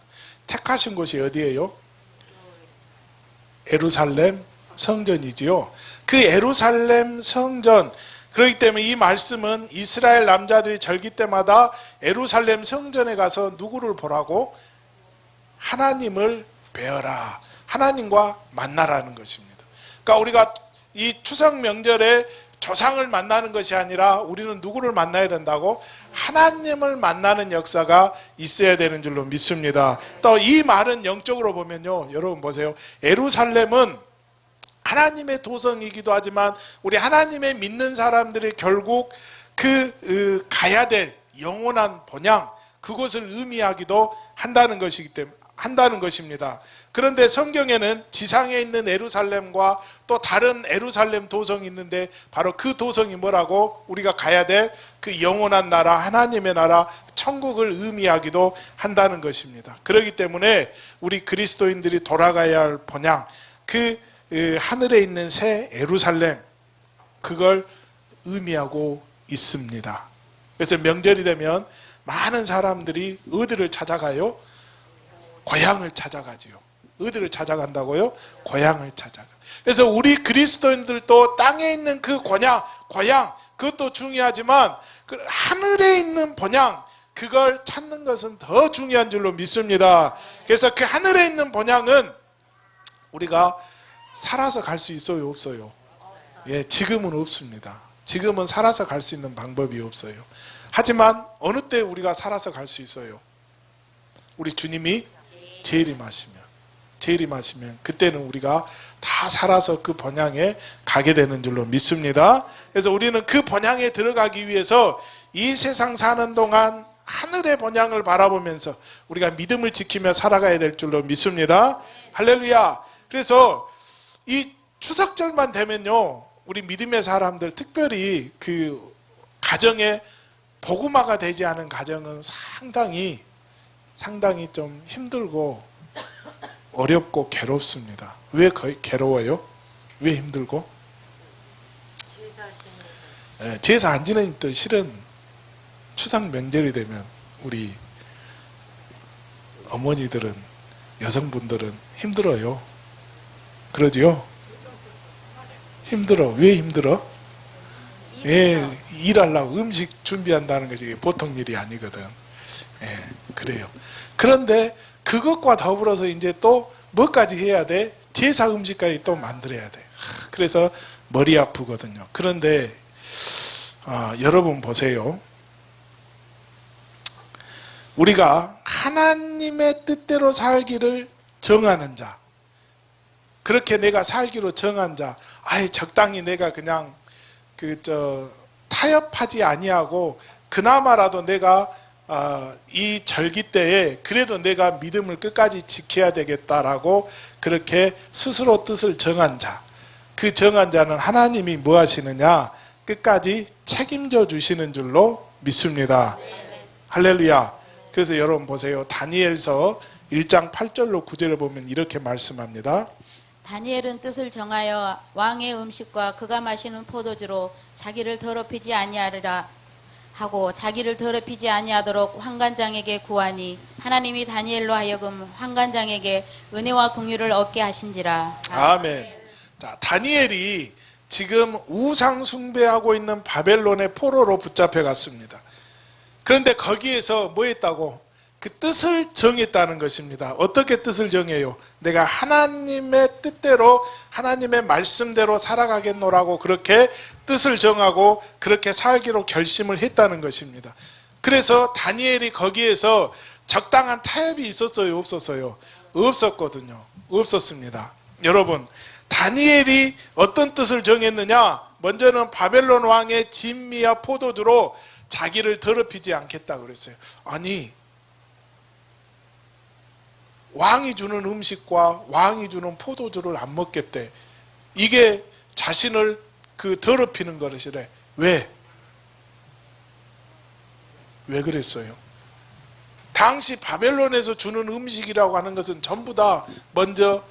택하신 곳이 어디예요? 예루살렘 성전이지요. 그 예루살렘 성전, 그렇기 때문에 이 말씀은 이스라엘 남자들이 절기 때마다 예루살렘 성전에 가서 누구를 보라고? 하나님을 배워라. 하나님과 만나라는 것입니다. 그러니까 우리가 이 추석 명절에 조상을 만나는 것이 아니라 우리는 누구를 만나야 된다고? 하나님을 만나는 역사가 있어야 되는 줄로 믿습니다. 또 이 말은 영적으로 보면요, 여러분 보세요. 예루살렘은 하나님의 도성이기도 하지만 우리 하나님의 믿는 사람들이 결국 가야 될 영원한 본향, 그것을 의미하기도 한다는 것입니다. 그런데 성경에는 지상에 있는 예루살렘과 또 다른 예루살렘 도성이 있는데 바로 그 도성이 뭐라고? 우리가 가야 될 그 영원한 나라, 하나님의 나라, 천국을 의미하기도 한다는 것입니다. 그렇기 때문에 우리 그리스도인들이 돌아가야 할 본향, 하늘에 있는 새 예루살렘, 그걸 의미하고 있습니다. 그래서 명절이 되면 많은 사람들이 어디를 찾아가요? 고향을 찾아가지요. 어디를 찾아간다고요? 고향을 찾아가. 그래서 우리 그리스도인들도 땅에 있는 그 고향, 그것도 중요하지만 그 하늘에 있는 본향, 그걸 찾는 것은 더 중요한 줄로 믿습니다. 그래서 그 하늘에 있는 본향은 우리가 살아서 갈 수 있어요, 없어요? 예, 지금은 없습니다. 지금은 살아서 갈 수 있는 방법이 없어요. 하지만 어느 때 우리가 살아서 갈 수 있어요? 우리 주님이 재림하시면 그때는 우리가 다 살아서 그 본향에 가게 되는 줄로 믿습니다. 그래서 우리는 그 본향에 들어가기 위해서 이 세상 사는 동안 하늘의 본향을 바라보면서 우리가 믿음을 지키며 살아가야 될 줄로 믿습니다. 할렐루야. 그래서 이 추석절만 되면요, 우리 믿음의 사람들, 특별히 그 가정에 복음화가 되지 않은 가정은 상당히 좀 힘들고 어렵고 괴롭습니다. 왜 괴로워요? 왜 힘들고? 제사 안 지내는 또 실은 추석 명절이 되면 우리 어머니들은 여성분들은 힘들어요. 그러지요? 힘들어. 왜 힘들어? 예, 일하려고 음식 준비한다는 것이 보통 일이 아니거든. 예, 그래요. 그런데 그것과 더불어서 이제 또 뭐까지 해야 돼? 제사 음식까지 또 만들어야 돼. 그래서 머리 아프거든요. 그런데 여러분 보세요. 우리가 하나님의 뜻대로 살기를 정하는 자, 그렇게 내가 살기로 정한 자, 아예 적당히 내가 그냥 타협하지 아니하고 그나마라도 내가 이 절기 때에 그래도 내가 믿음을 끝까지 지켜야 되겠다라고 그렇게 스스로 뜻을 정한 자, 그 정한 자는 하나님이 뭐 하시느냐? 끝까지 책임져 주시는 줄로 믿습니다. 할렐루야. 그래서 여러분 보세요. 다니엘서 1장 8절로 9절을 보면 이렇게 말씀합니다. 다니엘은 뜻을 정하여 왕의 음식과 그가 마시는 포도주로 자기를 더럽히지 아니하리라 하고 자기를 더럽히지 아니하도록 환관장에게 구하니 하나님이 다니엘로 하여금 환관장에게 은혜와 긍휼을 얻게 하신지라. 아멘. 자, 다니엘이 지금 우상 숭배하고 있는 바벨론의 포로로 붙잡혀 갔습니다. 그런데 거기에서 뭐 했다고? 그 뜻을 정했다는 것입니다. 어떻게 뜻을 정해요? 내가 하나님의 뜻대로 하나님의 말씀대로 살아가겠노라고 그렇게 뜻을 정하고 그렇게 살기로 결심을 했다는 것입니다. 그래서 다니엘이 거기에서 적당한 타협이 있었어요? 없었어요? 없었거든요. 없었습니다. 여러분, 다니엘이 어떤 뜻을 정했느냐? 먼저는 바벨론 왕의 진미와 포도주로 자기를 더럽히지 않겠다 그랬어요. 아니, 왕이 주는 음식과 왕이 주는 포도주를 안 먹겠대. 이게 자신을 더럽히는 것이래. 왜? 왜 그랬어요? 당시 바벨론에서 주는 음식이라고 하는 것은 전부 다 먼저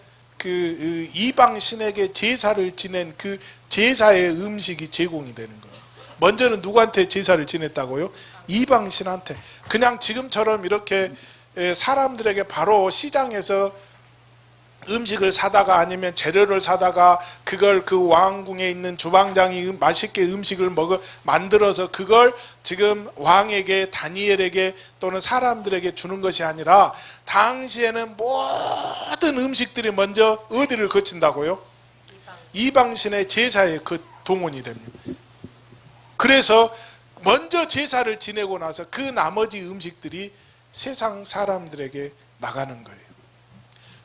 이방 신에게 제사를 지낸 그 제사의 음식이 제공이 되는 거예요. 먼저는 누구한테 제사를 지냈다고요? 이방 신한테. 그냥 지금처럼 이렇게 사람들에게 바로 시장에서 음식을 사다가 아니면 재료를 사다가 그걸 그 왕궁에 있는 주방장이 맛있게 음식을 만들어서 그걸 지금 왕에게, 다니엘에게 또는 사람들에게 주는 것이 아니라 당시에는 모든 음식들이 먼저 어디를 거친다고요? 이방신의 제사에 동원이 됩니다. 그래서 먼저 제사를 지내고 나서 그 나머지 음식들이 세상 사람들에게 나가는 거예요.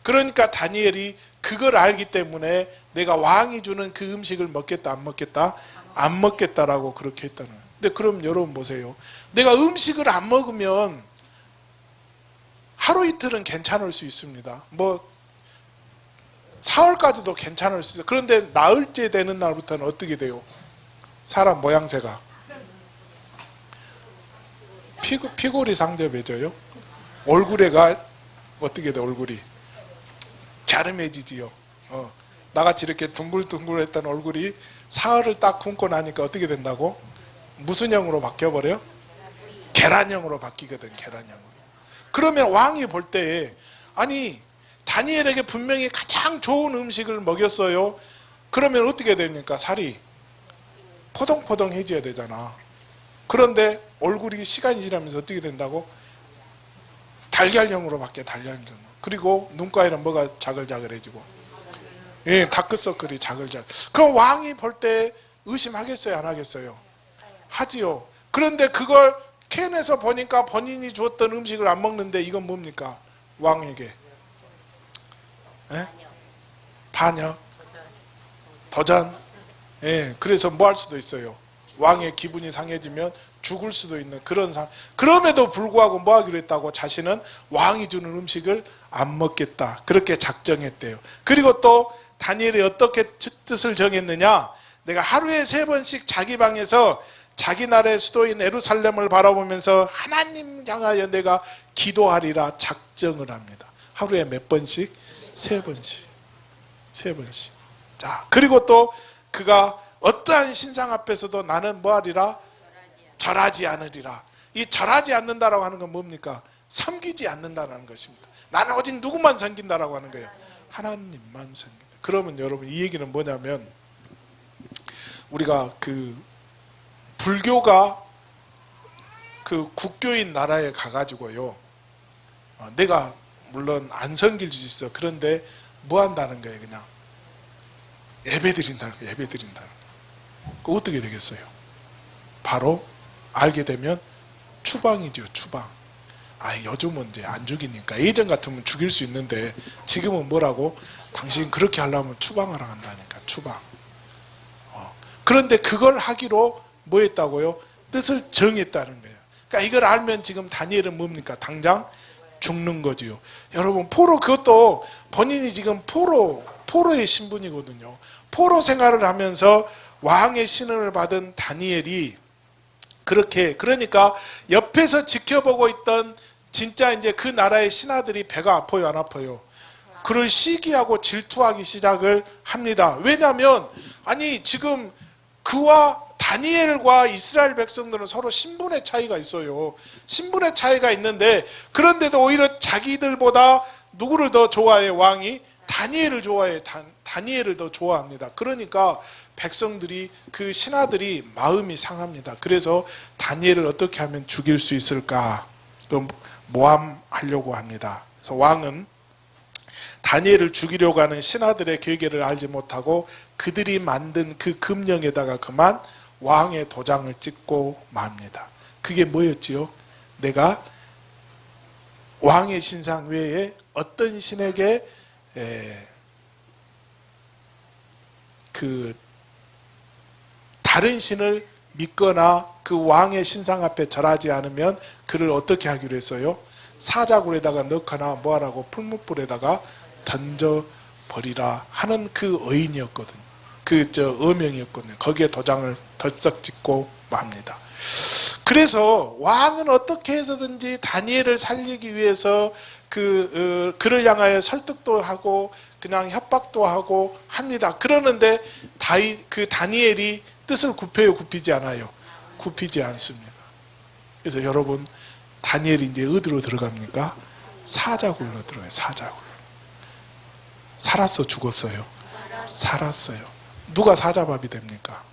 그러니까 다니엘이 그걸 알기 때문에 내가 왕이 주는 그 음식을 먹겠다 안 먹겠다? 안 먹겠다라고 그렇게 했다는 거예요. 근데 그럼 여러분 보세요. 내가 음식을 안 먹으면 하루 이틀은 괜찮을 수 있습니다. 사흘까지도 괜찮을 수 있어요. 그런데 나흘째 되는 날부터는 어떻게 돼요? 사람 모양새가 피골이 상접해져요. 얼굴에가 어떻게 돼? 얼굴이 갸름해지지요. 나같이 이렇게 둥글둥글했던 얼굴이 사흘을 딱 굶고 나니까 어떻게 된다고? 무슨 형으로 바뀌어버려요? 계란형으로 바뀌거든. 계란형으로. 그러면 왕이 볼 때에 아니 다니엘에게 분명히 가장 좋은 음식을 먹였어요. 그러면 어떻게 됩니까? 살이 포동포동해져야 되잖아. 그런데 얼굴이 시간이 지나면서 어떻게 된다고? 달걀형으로 바뀌어. 달걀형. 그리고 눈가에는 뭐가 자글자글해지고, 예, 다크서클이 자글자글. 그럼 왕이 볼 때 의심하겠어요? 안 하겠어요? 하지요. 그런데 그걸 캔에서 보니까 본인이 줬던 음식을 안 먹는데 이건 뭡니까? 왕에게 반역, 도전. 예, 그래서 뭐 할 수도 있어요? 왕의 기분이 상해지면 죽을 수도 있는 그런 상황. 그럼에도 불구하고 뭐 하기로 했다고? 자신은 왕이 주는 음식을 안 먹겠다. 그렇게 작정했대요. 그리고 또 다니엘이 어떻게 뜻을 정했느냐? 내가 하루에 3번씩 자기 방에서 자기 나라의 수도인 예루살렘을 바라보면서 하나님 향하여 내가 기도하리라 작정을 합니다. 하루에 몇 번씩? 3번씩. 3번씩. 자, 그리고 또 그가 어떠한 신상 앞에서도 나는 뭐 하리라? 절하지 않으리라. 이 절하지 않는다라고 하는 건 뭡니까? 섬기지 않는다는 것입니다. 나는 오직 누구만 섬긴다라고 하는 거예요? 하나님만 섬긴다. 그러면 여러분 이 얘기는 뭐냐면 우리가 그 불교가 그 국교인 나라에 가가지고요, 내가 물론 안 섬길 수 있어. 그런데 뭐 한다는 거예요? 그냥 예배 드린다는 거예요. 예배 드린다는 거예요. 그 어떻게 되겠어요? 바로 알게 되면 추방이죠. 추방. 요즘은 이제 안 죽이니까. 예전 같으면 죽일 수 있는데 지금은 뭐라고? 당신 그렇게 하려면 추방하러 간다니까. 추방. 그런데 그걸 하기로 뭐 했다고요? 뜻을 정했다는 거예요. 그러니까 이걸 알면 지금 다니엘은 뭡니까? 당장 죽는 거지요. 여러분, 포로, 그것도 본인이 지금 포로의 신분이거든요. 포로 생활을 하면서 왕의 신을 받은 다니엘이 그러니까 옆에서 지켜보고 있던 진짜 이제 그 나라의 신하들이 배가 아파요, 안 아파요? 그를 시기하고 질투하기 시작을 합니다. 왜냐하면 지금 그와 다니엘과 이스라엘 백성들은 서로 신분의 차이가 있어요. 신분의 차이가 있는데, 그런데도 오히려 자기들보다 누구를 더 좋아해? 왕이 다니엘을 좋아해. 다니엘을 더 좋아합니다. 그러니까 백성들이, 그 신하들이 마음이 상합니다. 그래서 다니엘을 어떻게 하면 죽일 수 있을까? 또 모함하려고 합니다. 그래서 왕은 다니엘을 죽이려고 하는 신하들의 계획을 알지 못하고 그들이 만든 그 금령에다가 그만 왕의 도장을 찍고 맙니다. 그게 뭐였지요? 내가 왕의 신상 외에 어떤 신에게 그 다른 신을 믿거나 그 왕의 신상 앞에 절하지 않으면 그를 어떻게 하기로 했어요? 사자굴에다가 넣거나 뭐하라고? 풀무불에다가 던져버리라 하는 그 어인이었거든요. 어명이었거든요. 거기에 도장을 덜썩 찍고 맙니다. 그래서 왕은 어떻게 해서든지 다니엘을 살리기 위해서 그를 향하여 설득도 하고 그냥 협박도 하고 합니다. 그러는데 다니엘이 뜻을 굽혀요, 굽히지 않아요? 굽히지 않습니다. 그래서 여러분, 다니엘이 이제 어디로 들어갑니까? 사자굴로 들어가요. 사자굴. 살았어, 죽었어요? 살았어요. 누가 사자밥이 됩니까?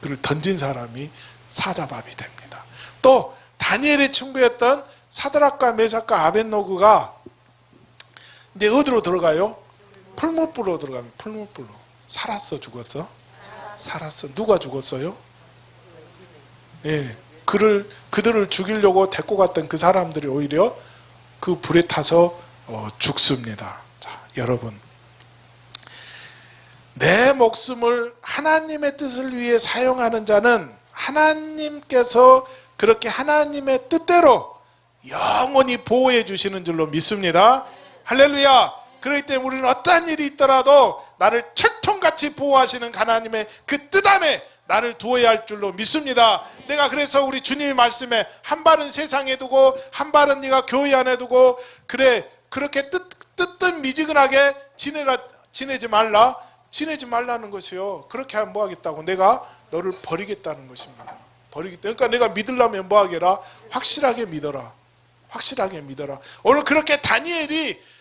그를 던진 사람이 사자밥이 됩니다. 또 다니엘의 친구였던 사드락과 메삭과 아벳노고가 이제 어디로 들어가요? 풀무불로 들어갑니다. 풀무불로. 살았어, 죽었어? 살았어. 누가 죽었어요? 그들을 죽이려고 데리고 갔던 그 사람들이 오히려 그 불에 타서 죽습니다. 자, 여러분, 내 목숨을 하나님의 뜻을 위해 사용하는 자는 하나님께서 그렇게 하나님의 뜻대로 영원히 보호해 주시는 줄로 믿습니다. 할렐루야. 그렇기 때문에 우리는 어떠한 일이 있더라도 나를 철통같이 보호하시는 하나님의 그 뜻 안에 나를 두어야 할 줄로 믿습니다. 내가 그래서 우리 주님의 말씀에 한 발은 세상에 두고 한 발은 네가 교회 안에 두고 그렇게 뜨뜻미지근하게 지내지 말라는 것이요. 그렇게 하면 뭐 하겠다고? 내가 너를 버리겠다는 것입니다. 그러니까 내가 믿으려면 뭐 하게라? 확실하게 믿어라. 확실하게 믿어라. 오늘 그렇게 다니엘이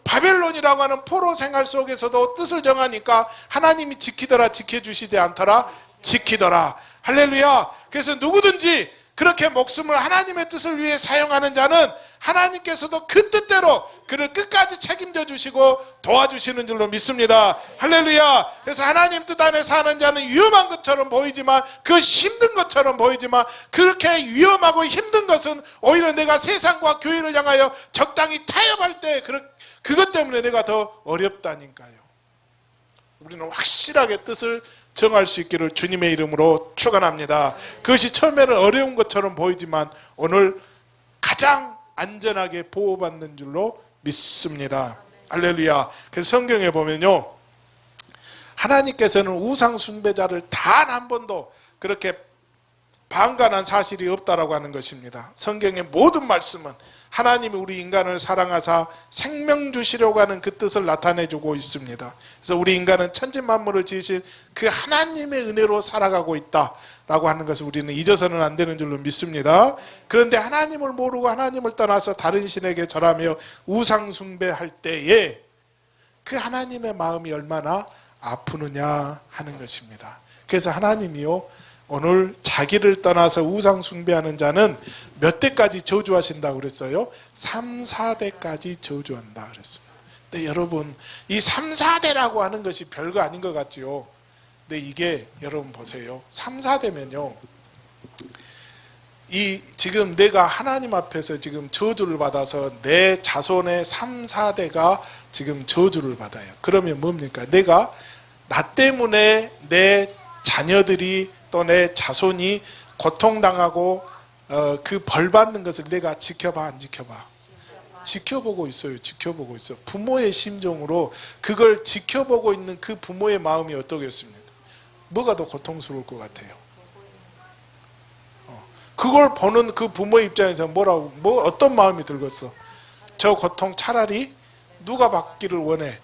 바벨론이라고 하는 포로 생활 속에서도 뜻을 정하니까 하나님이 지키더라, 지켜주시지 않더라, 지키더라. 할렐루야. 그래서 누구든지 그렇게 목숨을 하나님의 뜻을 위해 사용하는 자는 하나님께서도 그 뜻대로 그를 끝까지 책임져 주시고 도와주시는 줄로 믿습니다. 할렐루야. 그래서 하나님 뜻 안에 사는 자는 위험한 것처럼 보이지만, 그 힘든 것처럼 보이지만, 그렇게 위험하고 힘든 것은 오히려 내가 세상과 교회를 향하여 적당히 타협할 때 그것 때문에 내가 더 어렵다니까요. 우리는 확실하게 뜻을 정할 수 있기를 주님의 이름으로 축원합니다. 그것이 처음에는 어려운 것처럼 보이지만 오늘 가장 안전하게 보호받는 줄로 믿습니다. 할렐루야. 그래서 성경에 보면요, 하나님께서는 우상 숭배자를 단 한 번도 그렇게 방관한 사실이 없다라고 하는 것입니다. 성경의 모든 말씀은 하나님이 우리 인간을 사랑하사 생명 주시려고 하는 그 뜻을 나타내주고 있습니다. 그래서 우리 인간은 천지만물을 지으신 그 하나님의 은혜로 살아가고 있다 라고 하는 것을 우리는 잊어서는 안 되는 줄로 믿습니다. 그런데 하나님을 모르고 하나님을 떠나서 다른 신에게 절하며 우상 숭배할 때에 그 하나님의 마음이 얼마나 아프느냐 하는 것입니다. 그래서 하나님이요, 오늘 자기를 떠나서 우상 숭배하는 자는 몇 대까지 저주하신다고 그랬어요? 3, 4대까지 저주한다 그랬습니다. 근데 여러분, 이 3, 4대라고 하는 것이 별거 아닌 것 같지요. 근데 이게 여러분 보세요. 3, 4대면요, 이 지금 내가 하나님 앞에서 지금 저주를 받아서 내 자손의 3, 4대가 지금 저주를 받아요. 그러면 뭡니까? 내가 나 때문에 내 자녀들이 또 내 자손이 고통당하고 그 벌 받는 것을 내가 지켜봐 안 지켜봐? 지켜보고 있어요. 지켜보고 있어. 부모의 심정으로 그걸 지켜보고 있는 그 부모의 마음이 어떠겠습니까? 뭐가 더 고통스러울 것 같아요? 그걸 보는 그 부모의 입장에서 뭐 어떤 마음이 들겠어? 저 고통 차라리 누가 받기를 원해?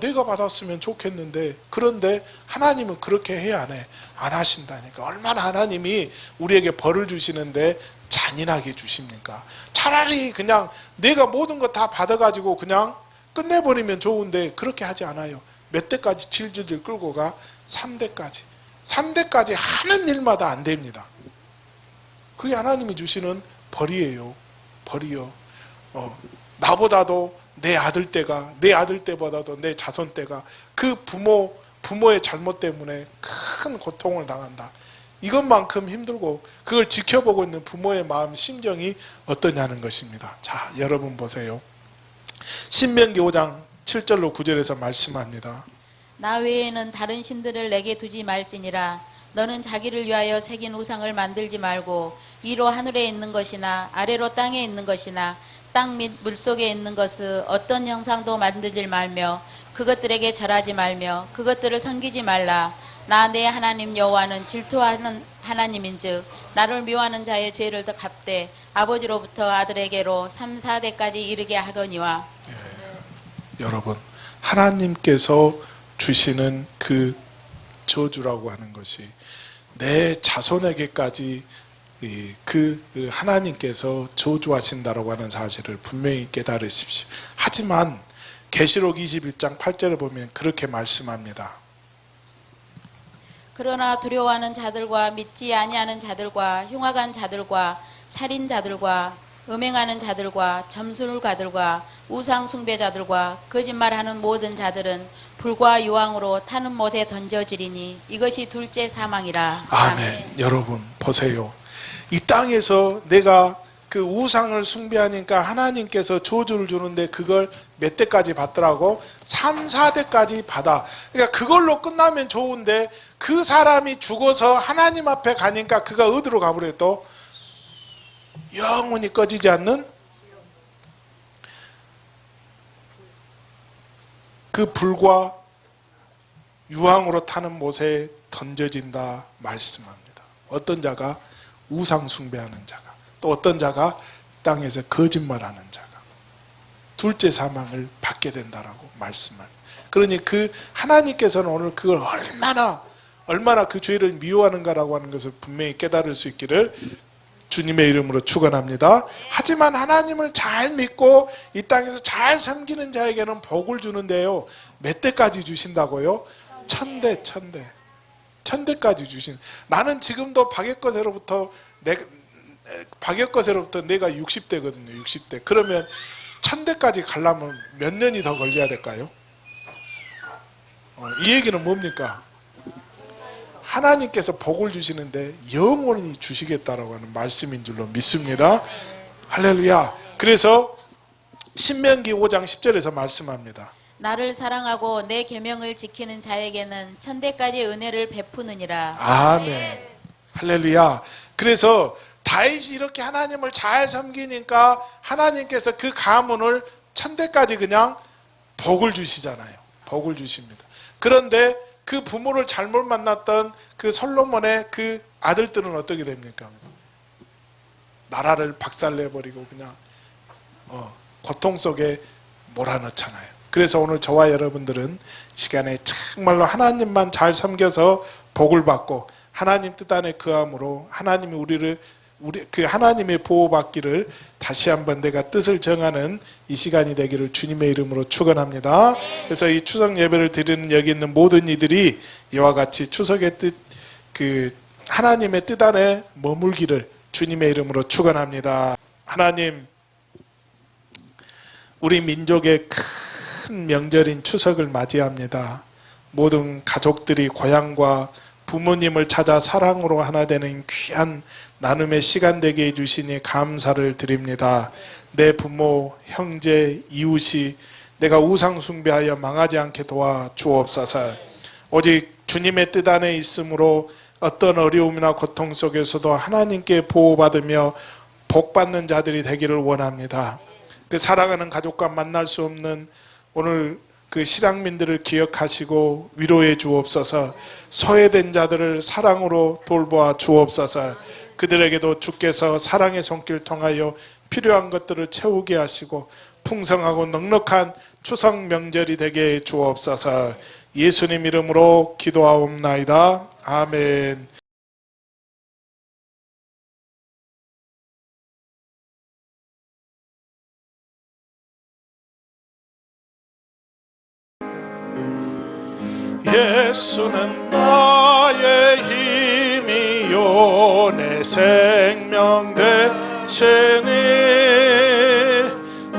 내가 받았으면 좋겠는데. 그런데 하나님은 그렇게 해야 안 해? 안 하신다니까. 얼마나 하나님이 우리에게 벌을 주시는데 잔인하게 주십니까? 차라리 그냥 내가 모든 거 다 받아가지고 그냥 끝내버리면 좋은데 그렇게 하지 않아요. 몇 대까지 질질질 끌고 가? 3대까지. 3대까지 하는 일마다 안 됩니다. 그게 하나님이 주시는 벌이에요. 벌이요. 나보다도 내 아들 때보다도 내 자손 때가 그 부모의 잘못 때문에 큰 고통을 당한다. 이것만큼 힘들고 그걸 지켜보고 있는 부모의 마음 심정이 어떠냐는 것입니다. 자, 여러분 보세요. 신명기 5장 7절로 9절에서 말씀합니다. 나 외에는 다른 신들을 내게 두지 말지니라. 너는 자기를 위하여 새긴 우상을 만들지 말고 위로 하늘에 있는 것이나 아래로 땅에 있는 것이나 땅 및 물속에 있는 것을 어떤 형상도 만들지 말며 그것들에게 절하지 말며 그것들을 섬기지 말라. 나 내 하나님 여호와는 질투하는 하나님인즉 나를 미워하는 자의 죄를 더 갚되 아버지로부터 아들에게로 3, 4대까지 이르게 하거니와. 여러분, 하나님께서 주시는 그 저주라고 하는 것이 내 자손에게까지 그 하나님께서 저주하신다라고 하는 사실을 분명히 깨달으십시오. 하지만 계시록 21장 8절에 보면 그렇게 말씀합니다. 그러나 두려워하는 자들과 믿지 아니하는 자들과 흉악한 자들과 살인자들과 음행하는 자들과 점술가들과 우상 숭배자들과 거짓말하는 모든 자들은 불과 유황으로 타는 못에 던져지리니 이것이 둘째 사망이라. 아멘. 여러분 보세요. 이 땅에서 내가 그 우상을 숭배하니까 하나님께서 저주를 주는데 그걸 몇 대까지 받더라고? 3, 4대까지 받아. 그러니까 그걸로 끝나면 좋은데 그 사람이 죽어서 하나님 앞에 가니까 그가 어디로 가버려요? 또 영원히 꺼지지 않는 그 불과 유황으로 타는 못에 던져진다 말씀합니다. 어떤 자가 우상 숭배하는 자가, 또 어떤 자가 땅에서 거짓말하는 자가 둘째 사망을 받게 된다라고 말씀합니다. 그러니 그 하나님께서는 오늘 그걸 얼마나 그 죄를 미워하는가라고 하는 것을 분명히 깨달을 수 있기를 주님의 이름으로 축원합니다. 하지만 하나님을 잘 믿고 이 땅에서 잘 섬기는 자에게는 복을 주는데요. 몇 대까지 주신다고요? 1000대. 1000대까지 주신. 나는 지금도 박역거세로부터 내가 60대거든요. 60대. 그러면 1000대까지 가려면 몇 년이 더 걸려야 될까요? 이 얘기는 뭡니까? 하나님께서 복을 주시는데 영원히 주시겠다라고 하는 말씀인 줄로 믿습니다. 할렐루야. 그래서 신명기 5장 10절에서 말씀합니다. 나를 사랑하고 내 계명을 지키는 자에게는 1000대까지 은혜를 베푸느니라. 아멘. 할렐루야. 그래서 다윗이 이렇게 하나님을 잘 섬기니까 하나님께서 그 가문을 1000대까지 그냥 복을 주시잖아요. 복을 주십니다. 그런데 그 부모를 잘못 만났던 그 솔로몬의 그 아들들은 어떻게 됩니까? 나라를 박살내버리고 그냥 고통 속에 몰아넣잖아요. 그래서 오늘 저와 여러분들은 시간에 정말로 하나님만 잘 섬겨서 복을 받고 하나님 뜻 안에 거함으로 하나님이 그 하나님의 보호받기를 다시 한번 내가 뜻을 정하는 이 시간이 되기를 주님의 이름으로 축원합니다. 그래서 이 추석 예배를 드리는 여기 있는 모든 이들이 이와 같이 추석의 뜻, 그 하나님의 뜻 안에 머물기를 주님의 이름으로 축원합니다. 하나님, 우리 민족의 큰 명절인 추석을 맞이합니다. 모든 가족들이 고향과 부모님을 찾아 사랑으로 하나 되는 귀한 나눔의 시간 되게 해주시니 감사를 드립니다. 내 부모, 형제, 이웃이 내가 우상 숭배하여 망하지 않게 도와 주옵소서. 오직 주님의 뜻 안에 있으므로 어떤 어려움이나 고통 속에서도 하나님께 보호받으며 복받는 자들이 되기를 원합니다. 그 사랑하는 가족과 만날 수 없는 오늘 그 실향민들을 기억하시고 위로해 주옵소서. 소외된 자들을 사랑으로 돌보아 주옵소서. 그들에게도 주께서 사랑의 손길 통하여 필요한 것들을 채우게 하시고 풍성하고 넉넉한 추석 명절이 되게 해 주옵소서. 예수님 이름으로 기도하옵나이다. 아멘. 예수는 나의 힘이요 내 생명 되시니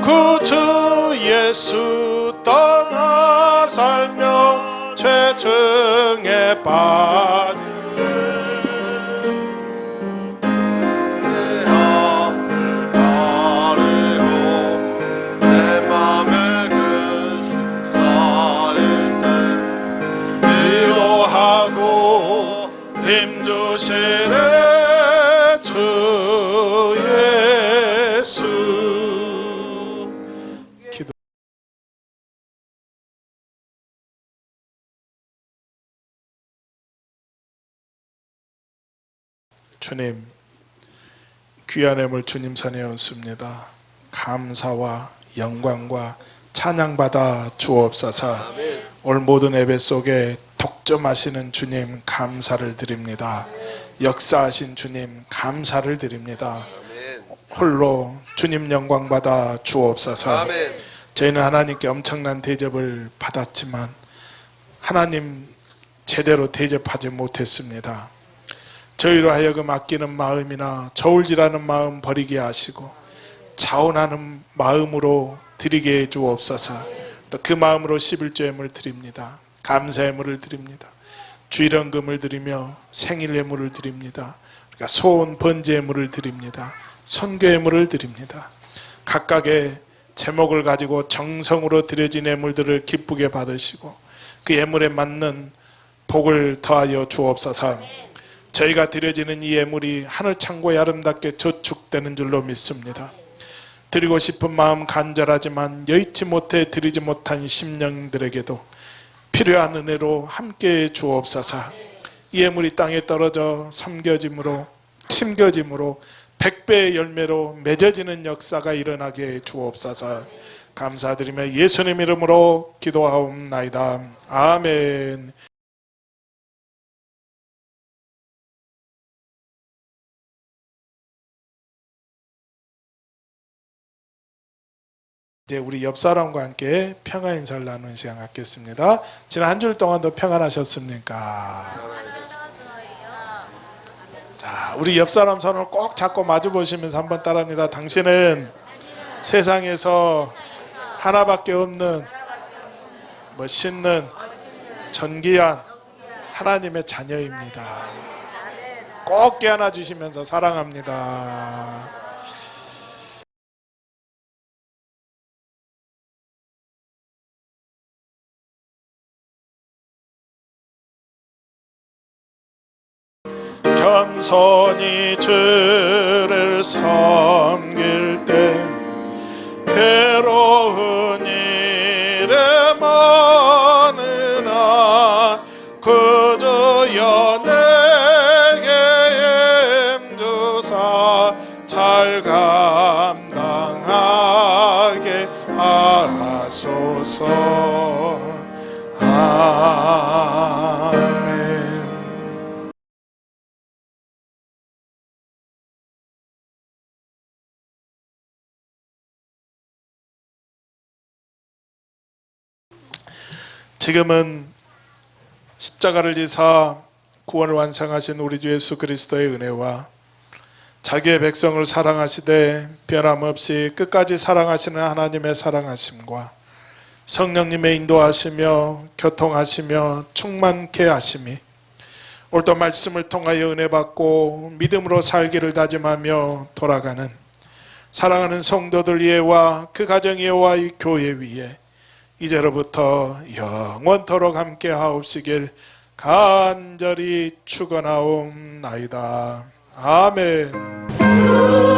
구주 예수 떠나 살며 죄증에 빠진 힘주시네 주 예수. 기도. 주님, 귀한 애물 주님 손에 얹습니다. 감사와 영광과 찬양받아 주옵소서. 올 모든 예배 속에 독점하시는 주님 감사를 드립니다. 역사하신 주님 감사를 드립니다. 홀로 주님 영광 받아 주옵소서. 저희는 하나님께 엄청난 대접을 받았지만 하나님 제대로 대접하지 못했습니다. 저희로 하여금 아끼는 마음이나 저울질하는 마음 버리게 하시고 자원하는 마음으로 드리게 해 주옵소서. 또 그 마음으로 11조 예물 드립니다. 감사 예물을 드립니다. 주일헌금을 드리며 생일 예물을 드립니다. 그러니까 소원 번제 예물을 드립니다. 선교 예물을 드립니다. 각각의 제목을 가지고 정성으로 드려진 예물들을 기쁘게 받으시고 그 예물에 맞는 복을 더하여 주옵소서. 저희가 드려지는 이 예물이 하늘 창고에 아름답게 저축되는 줄로 믿습니다. 드리고 싶은 마음 간절하지만 여의치 못해 드리지 못한 심령들에게도 필요한 은혜로 함께해 주옵소서. 이 예물이 땅에 떨어져 섬겨짐으로 심겨짐으로 100배의 열매로 맺어지는 역사가 일어나게 해 주옵소서. 감사드리며 예수님 이름으로 기도하옵나이다. 아멘. 이제 우리 옆 사람과 함께 평화 인사를 나누는 시간 갖겠습니다. 지난 한 주일 동안도 평안하셨습니까? 자, 우리 옆 사람 손을 꼭 잡고 마주 보시면서 한번 따라합니다. 당신은 세상에서 하나밖에 없는 멋있는 존귀한 하나님의 자녀입니다. 꼭 껴안아 주시면서 사랑합니다. 겸손히 주를 섬길 때 괴로운 일에 많으나 그저여 내게 힘주사 잘 감당하게 하소서. 아멘. 지금은 십자가를 지사 구원을 완성하신 우리 주 예수 그리스도의 은혜와 자기의 백성을 사랑하시되 변함없이 끝까지 사랑하시는 하나님의 사랑하심과 성령님의 인도하시며 교통하시며 충만케 하심이 오늘도 말씀을 통하여 은혜 받고 믿음으로 살기를 다짐하며 돌아가는 사랑하는 성도들 위에와 그 가정 위에와 이 교회 위에 이제로부터 영원토록 함께 하옵시길 간절히 축원하옵나이다. 아멘.